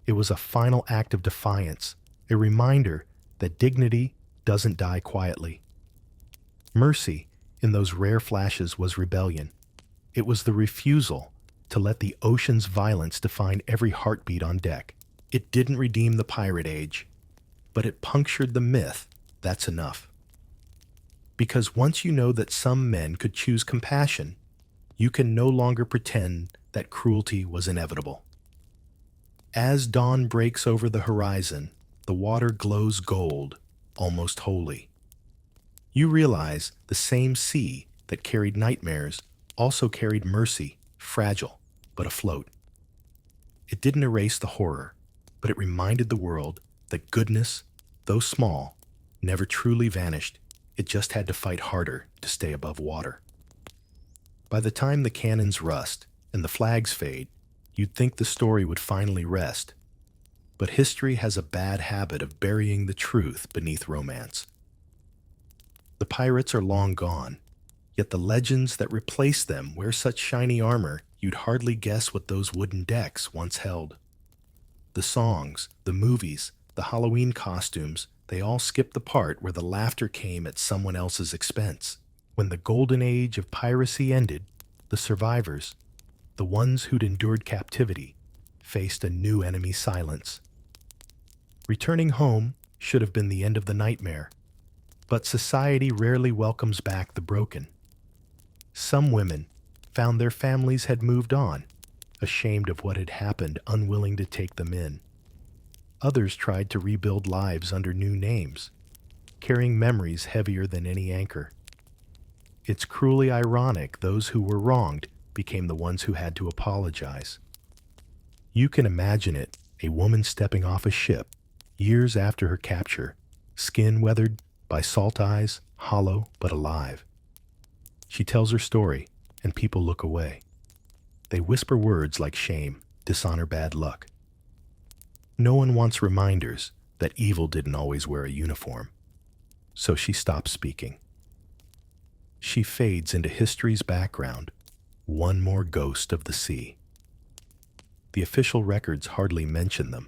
It was a final act of defiance, a reminder that dignity doesn't die quietly. Mercy, in those rare flashes, was rebellion. It was the refusal to let the ocean's violence define every heartbeat on deck. It didn't redeem the pirate age, but it punctured the myth that's enough. Because once you know that some men could choose compassion, you can no longer pretend that cruelty was inevitable. As dawn breaks over the horizon, the water glows gold, almost holy. You realize the same sea that carried nightmares also carried mercy, fragile, but afloat. It didn't erase the horror, but it reminded the world that goodness, though small, never truly vanished. It just had to fight harder to stay above water. By the time the cannons rust and the flags fade, you'd think the story would finally rest. But history has a bad habit of burying the truth beneath romance. The pirates are long gone, yet the legends that replace them wear such shiny armor you'd hardly guess what those wooden decks once held. The songs, the movies, the Halloween costumes, they all skip the part where the laughter came at someone else's expense. When the golden age of piracy ended, the survivors, the ones who'd endured captivity, faced a new enemy silence. Returning home should have been the end of the nightmare, but society rarely welcomes back the broken. Some women found their families had moved on, ashamed of what had happened, unwilling to take them in. Others tried to rebuild lives under new names, carrying memories heavier than any anchor. It's cruelly ironic those who were wronged became the ones who had to apologize. You can imagine it, a woman stepping off a ship, years after her capture, skin weathered by salt eyes, hollow but alive. She tells her story, and people look away. They whisper words like shame, dishonor, bad luck. No one wants reminders that evil didn't always wear a uniform. So she stops speaking. She fades into history's background, one more ghost of the sea. The official records hardly mention them.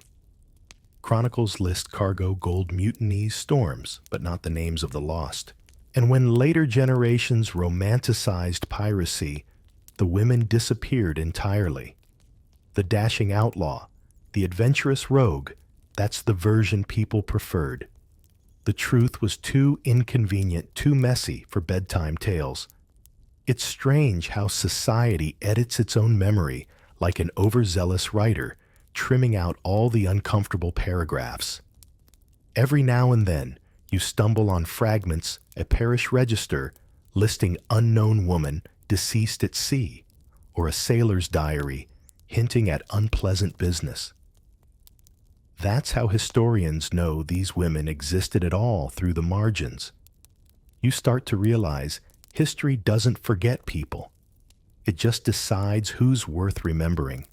Chronicles list cargo, gold, mutinies, storms, but not the names of the lost. And when later generations romanticized piracy, the women disappeared entirely. The dashing outlaw, the adventurous rogue, that's the version people preferred. The truth was too inconvenient, too messy for bedtime tales. It's strange how society edits its own memory like an overzealous writer, trimming out all the uncomfortable paragraphs. Every now and then, you stumble on fragments, a parish register listing unknown woman deceased at sea, or a sailor's diary hinting at unpleasant business. That's how historians know these women existed at all through the margins. You start to realize history doesn't forget people. It just decides who's worth remembering.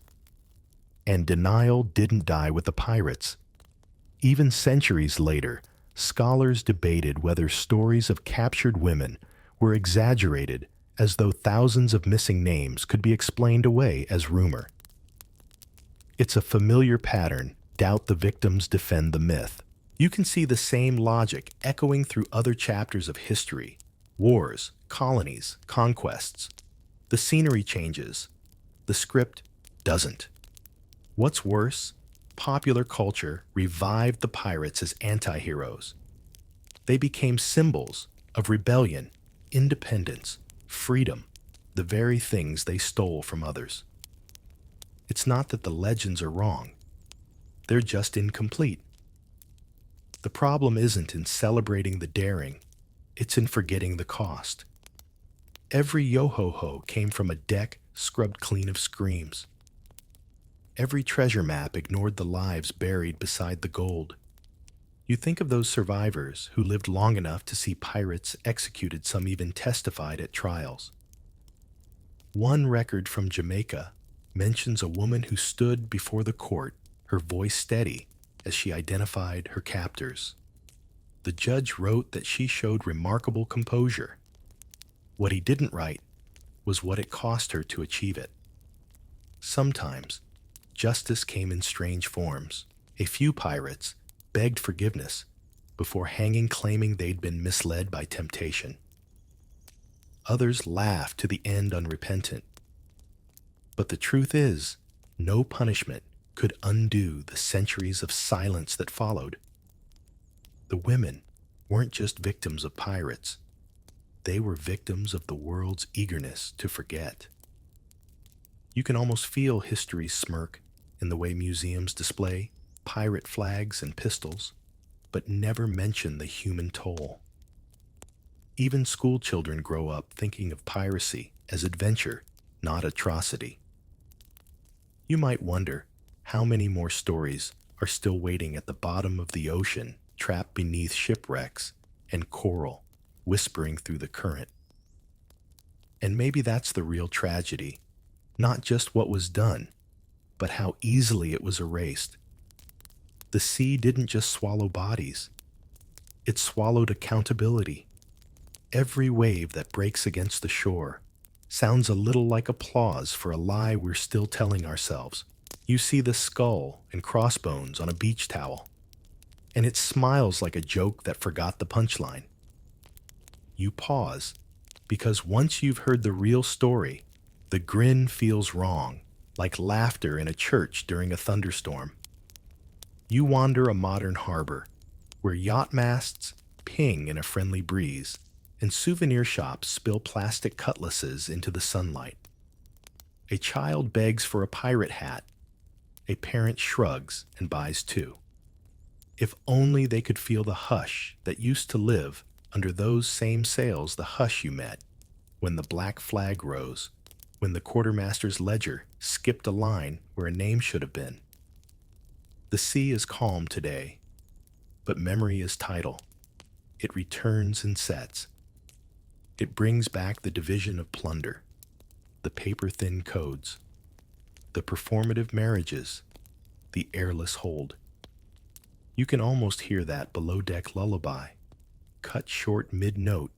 And denial didn't die with the pirates. Even centuries later, scholars debated whether stories of captured women were exaggerated, as though thousands of missing names could be explained away as rumor. It's a familiar pattern. Doubt the victims, defend the myth. You can see the same logic echoing through other chapters of history: wars, colonies, conquests. The scenery changes. The script doesn't. What's worse, popular culture revived the pirates as anti-heroes. They became symbols of rebellion, independence, freedom, the very things they stole from others. It's not that the legends are wrong. They're just incomplete. The problem isn't in celebrating the daring, it's in forgetting the cost. Every yo-ho-ho came from a deck scrubbed clean of screams. Every treasure map ignored the lives buried beside the gold. You think of those survivors who lived long enough to see pirates executed, some even testified at trials. One record from Jamaica mentions a woman who stood before the court, her voice steady, as she identified her captors. The judge wrote that she showed remarkable composure. What he didn't write was what it cost her to achieve it. Sometimes, justice came in strange forms. A few pirates begged forgiveness before hanging, claiming they'd been misled by temptation. Others laughed to the end unrepentant. But the truth is, no punishment could undo the centuries of silence that followed. The women weren't just victims of pirates. They were victims of the world's eagerness to forget. You can almost feel history's smirk in the way museums display pirate flags and pistols, but never mention the human toll. Even school children grow up thinking of piracy as adventure, not atrocity. You might wonder how many more stories are still waiting at the bottom of the ocean, trapped beneath shipwrecks and coral whispering through the current. And maybe that's the real tragedy, not just what was done, but how easily it was erased. The sea didn't just swallow bodies, it swallowed accountability. Every wave that breaks against the shore sounds a little like applause for a lie we're still telling ourselves. You see the skull and crossbones on a beach towel, and it smiles like a joke that forgot the punchline. You pause, because once you've heard the real story, the grin feels wrong, like laughter in a church during a thunderstorm. You wander a modern harbor, where yacht masts ping in a friendly breeze, and souvenir shops spill plastic cutlasses into the sunlight. A child begs for a pirate hat. A parent shrugs and buys two. If only they could feel the hush that used to live under those same sails, the hush you met when the black flag rose, when the quartermaster's ledger skipped a line where a name should have been. The sea is calm today, but memory is tidal. It returns and sets. It brings back the division of plunder, the paper-thin codes, the performative marriages, the airless hold. You can almost hear that below-deck lullaby, cut short mid-note,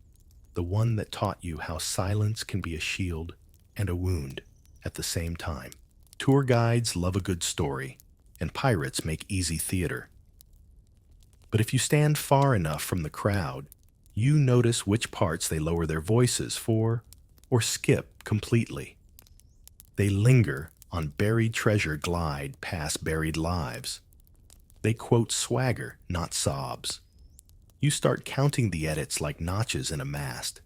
the one that taught you how silence can be a shield and a wound at the same time. Tour guides love a good story, and pirates make easy theater. But if you stand far enough from the crowd, you notice which parts they lower their voices for or skip completely. They linger on buried treasure, glide past buried lives. They quote swagger, not sobs. You start counting the edits like notches in a mast.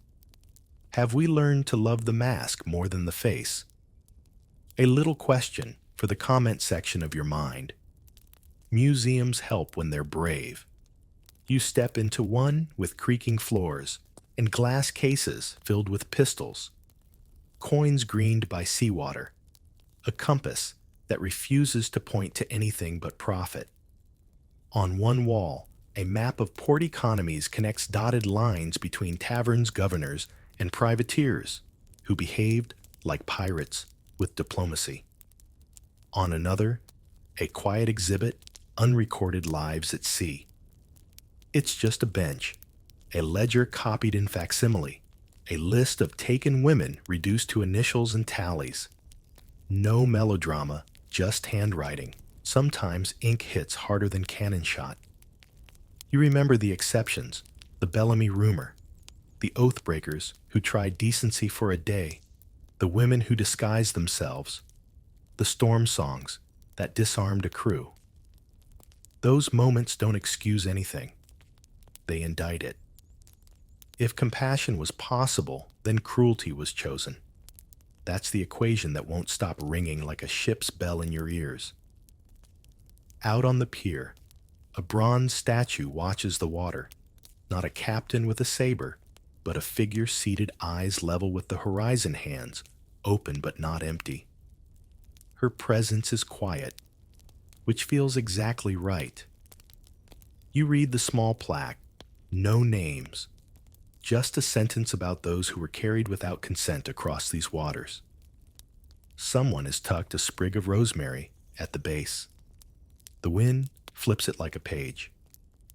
Have we learned to love the mask more than the face? A little question for the comment section of your mind. Museums help when they're brave. You step into one with creaking floors and glass cases filled with pistols, coins greened by seawater, a compass that refuses to point to anything but profit. On one wall, a map of port economies connects dotted lines between taverns, governors, and privateers who behaved like pirates with diplomacy. On another, a quiet exhibit, unrecorded lives at sea. It's just a bench, a ledger copied in facsimile, a list of taken women reduced to initials and tallies. No melodrama, just handwriting. Sometimes ink hits harder than cannon shot. You remember the exceptions, the Bellamy rumor, the oath-breakers who tried decency for a day, the women who disguised themselves, the storm songs that disarmed a crew. Those moments don't excuse anything. They indict it. If compassion was possible, then cruelty was chosen. That's the equation that won't stop ringing like a ship's bell in your ears. Out on the pier, a bronze statue watches the water, not a captain with a saber, but a figure seated eyes level with the horizon, hands open but not empty. Her presence is quiet, which feels exactly right. You read the small plaque, no names, just a sentence about those who were carried without consent across these waters. Someone has tucked a sprig of rosemary at the base. The wind flips it like a page.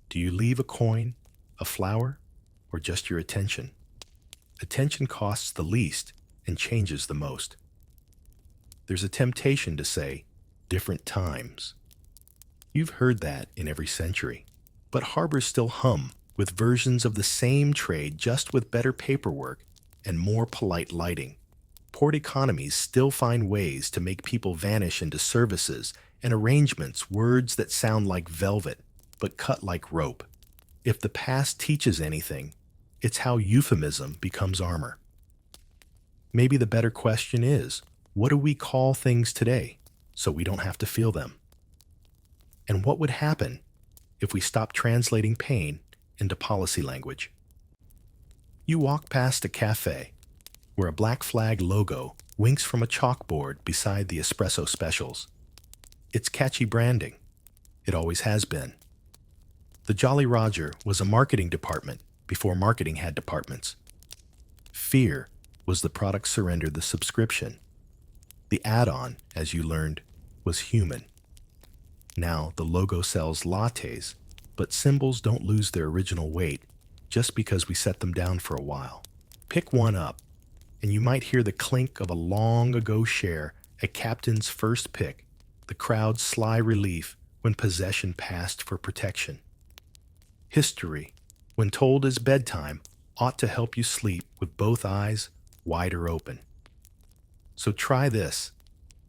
Do you leave a coin, a flower, or just your attention? Attention costs the least and changes the most. There's a temptation to say, different times. You've heard that in every century. But harbors still hum with versions of the same trade, just with better paperwork and more polite lighting. Port economies still find ways to make people vanish into services and arrangements, words that sound like velvet but cut like rope. If the past teaches anything, it's how euphemism becomes armor. Maybe the better question is, what do we call things today so we don't have to feel them? And what would happen if we stopped translating pain into policy language? You walk past a cafe where a black flag logo winks from a chalkboard beside the espresso specials. It's catchy branding. It always has been. The Jolly Roger was a marketing department before marketing had departments. Fear was the product surrendered the subscription. The add-on, as you learned, was human. Now the logo sells lattes, but symbols don't lose their original weight just because we set them down for a while. Pick one up, and you might hear the clink of a long-ago share, a captain's first pick, the crowd's sly relief when possession passed for protection. History, when told as bedtime, ought to help you sleep with both eyes wider open. So try this.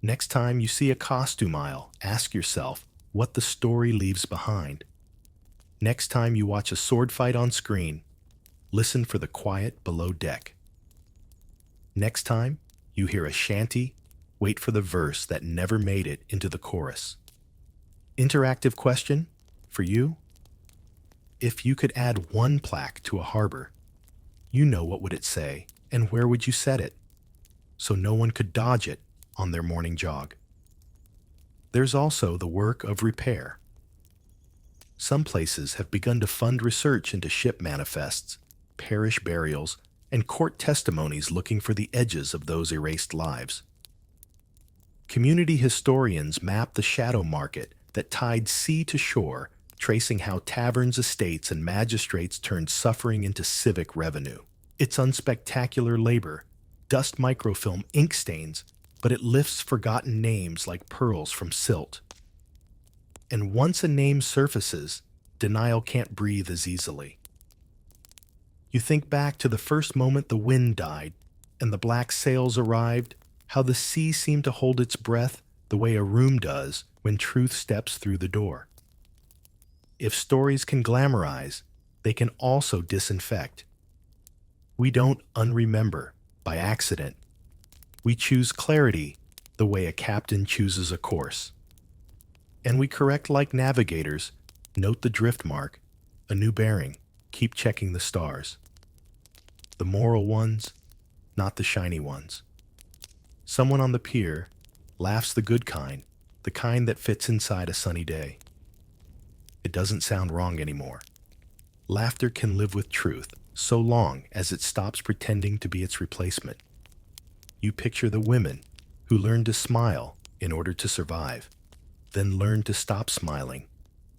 Next time you see a costume aisle, ask yourself what the story leaves behind. Next time you watch a sword fight on screen, listen for the quiet below deck. Next time you hear a shanty, wait for the verse that never made it into the chorus. Interactive question for you? If you could add one plaque to a harbor, you know what would it say and where would you set it, so no one could dodge it on their morning jog? There's also the work of repair. Some places have begun to fund research into ship manifests, parish burials, and court testimonies looking for the edges of those erased lives. Community historians map the shadow market that tied sea to shore, tracing how taverns, estates, and magistrates turned suffering into civic revenue. It's unspectacular labor, dust microfilm ink stains, but it lifts forgotten names like pearls from silt. And once a name surfaces, denial can't breathe as easily. You think back to the first moment the wind died and the black sails arrived, how the sea seemed to hold its breath the way a room does when truth steps through the door. If stories can glamorize, they can also disinfect. We don't unremember by accident. We choose clarity the way a captain chooses a course. And we correct like navigators, note the drift mark, a new bearing, keep checking the stars. The moral ones, not the shiny ones. Someone on the pier laughs the good kind, the kind that fits inside a sunny day. It doesn't sound wrong anymore. Laughter can live with truth so long as it stops pretending to be its replacement. You picture the women who learned to smile in order to survive, then learned to stop smiling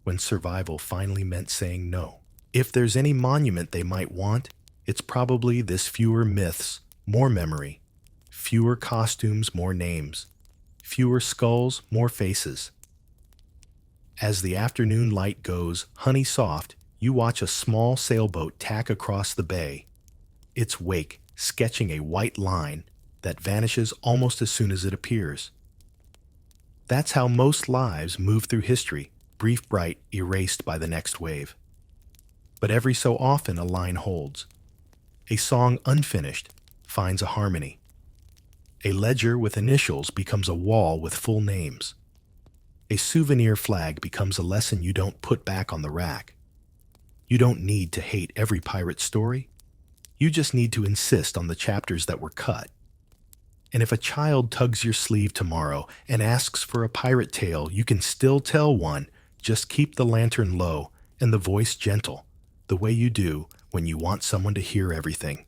when survival finally meant saying no. If there's any monument they might want, it's probably this: fewer myths, more memory, fewer costumes, more names, fewer skulls, more faces. As the afternoon light goes honey soft, you watch a small sailboat tack across the bay, its wake sketching a white line that vanishes almost as soon as it appears. That's how most lives move through history, brief, bright, erased by the next wave. But every so often a line holds. A song unfinished finds a harmony. A ledger with initials becomes a wall with full names. A souvenir flag becomes a lesson you don't put back on the rack. You don't need to hate every pirate story. You just need to insist on the chapters that were cut. And if a child tugs your sleeve tomorrow and asks for a pirate tale, you can still tell one. Just keep the lantern low and the voice gentle, the way you do when you want someone to hear everything.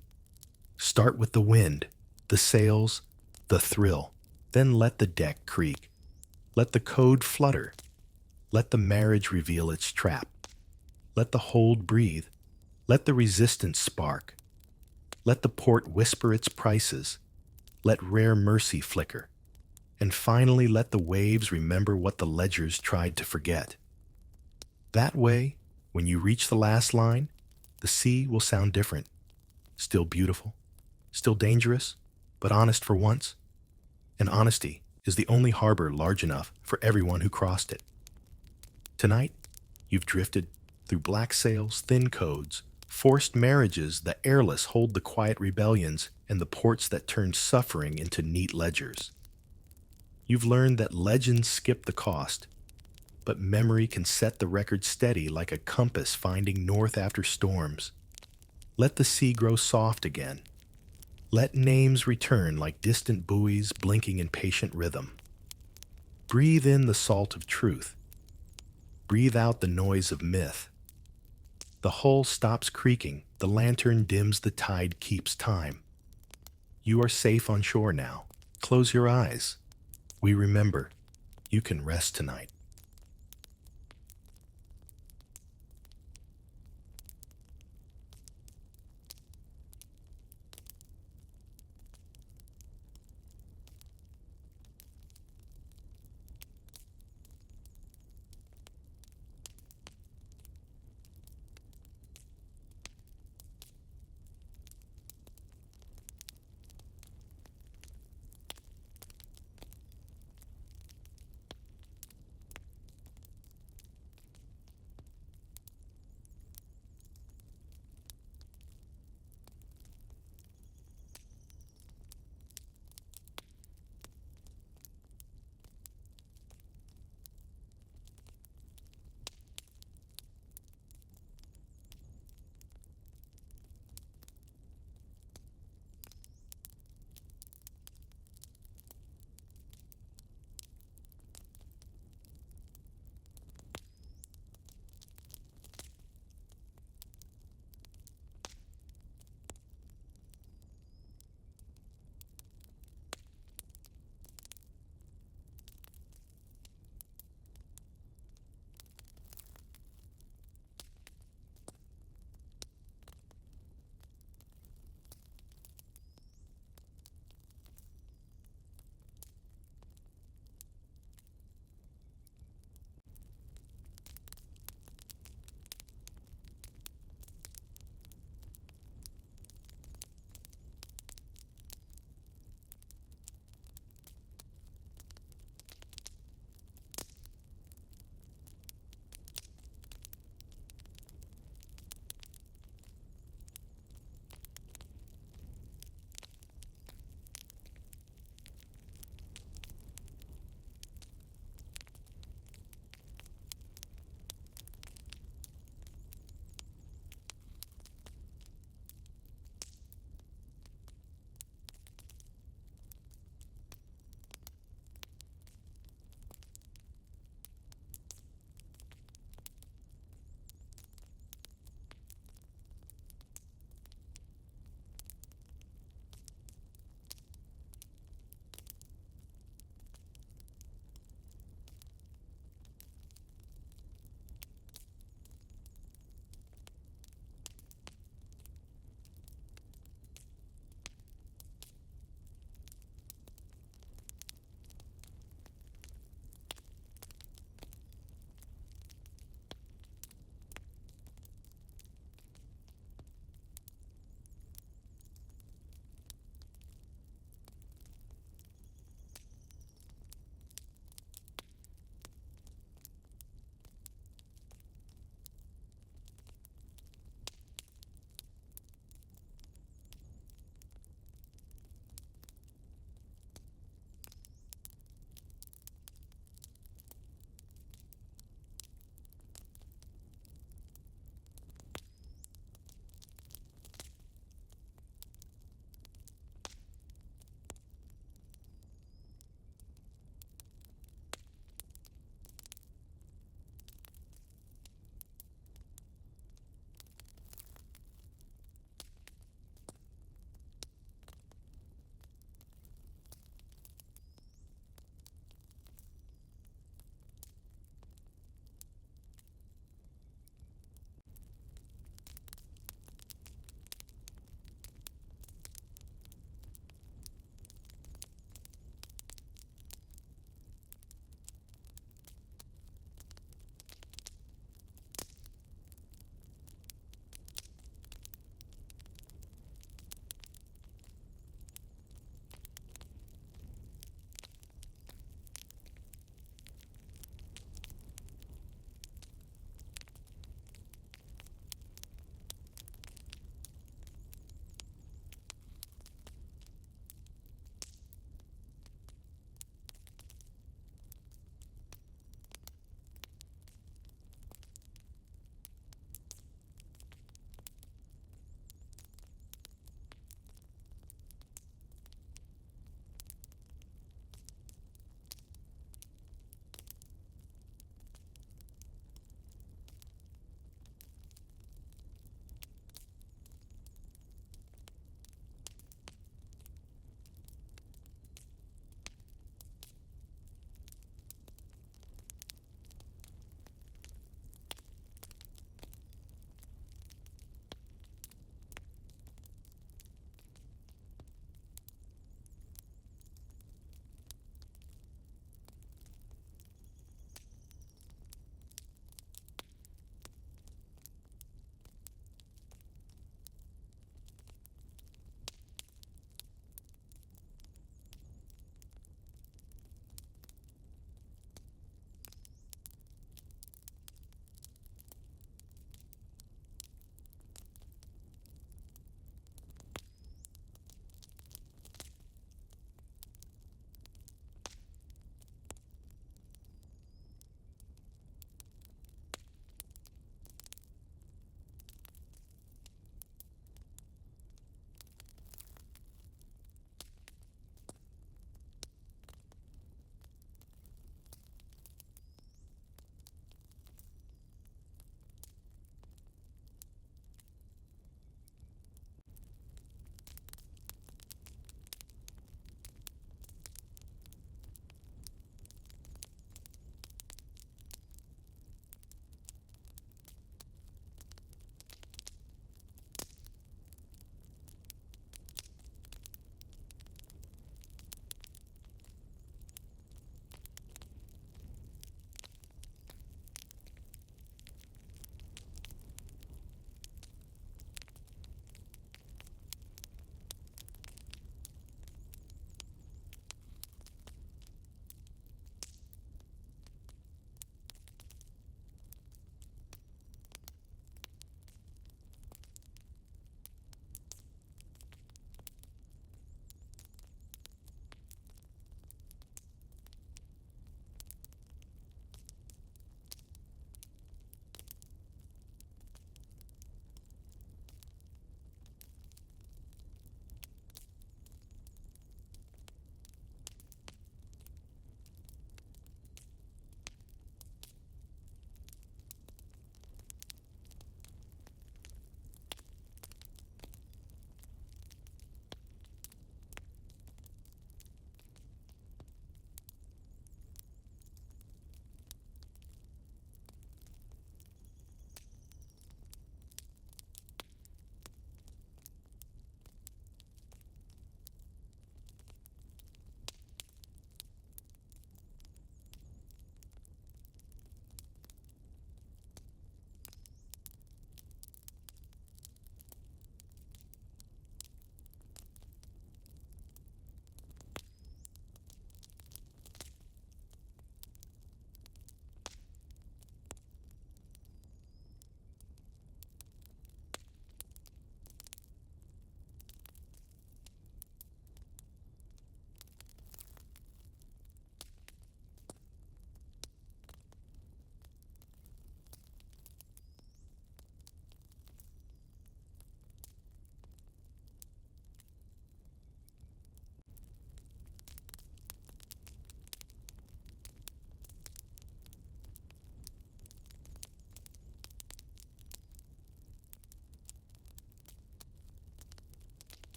Start with the wind, the sails, the thrill, then let the deck creak. Let the code flutter. Let the marriage reveal its trap. Let the hold breathe. Let the resistance spark. Let the port whisper its prices. Let rare mercy flicker. And finally, let the waves remember what the ledgers tried to forget. That way, when you reach the last line, the sea will sound different. Still beautiful, still dangerous, but honest for once. And honesty is the only harbor large enough for everyone who crossed it. Tonight, you've drifted through black sails, thin codes, forced marriages, the airless hold the quiet rebellions, and the ports that turn suffering into neat ledgers. You've learned that legends skip the cost, but memory can set the record steady like a compass finding north after storms. Let the sea grow soft again. Let names return like distant buoys blinking in patient rhythm. Breathe in the salt of truth. Breathe out the noise of myth. The hull stops creaking, the lantern dims, the tide keeps time. You are safe on shore now. Close your eyes. We remember. You can rest tonight.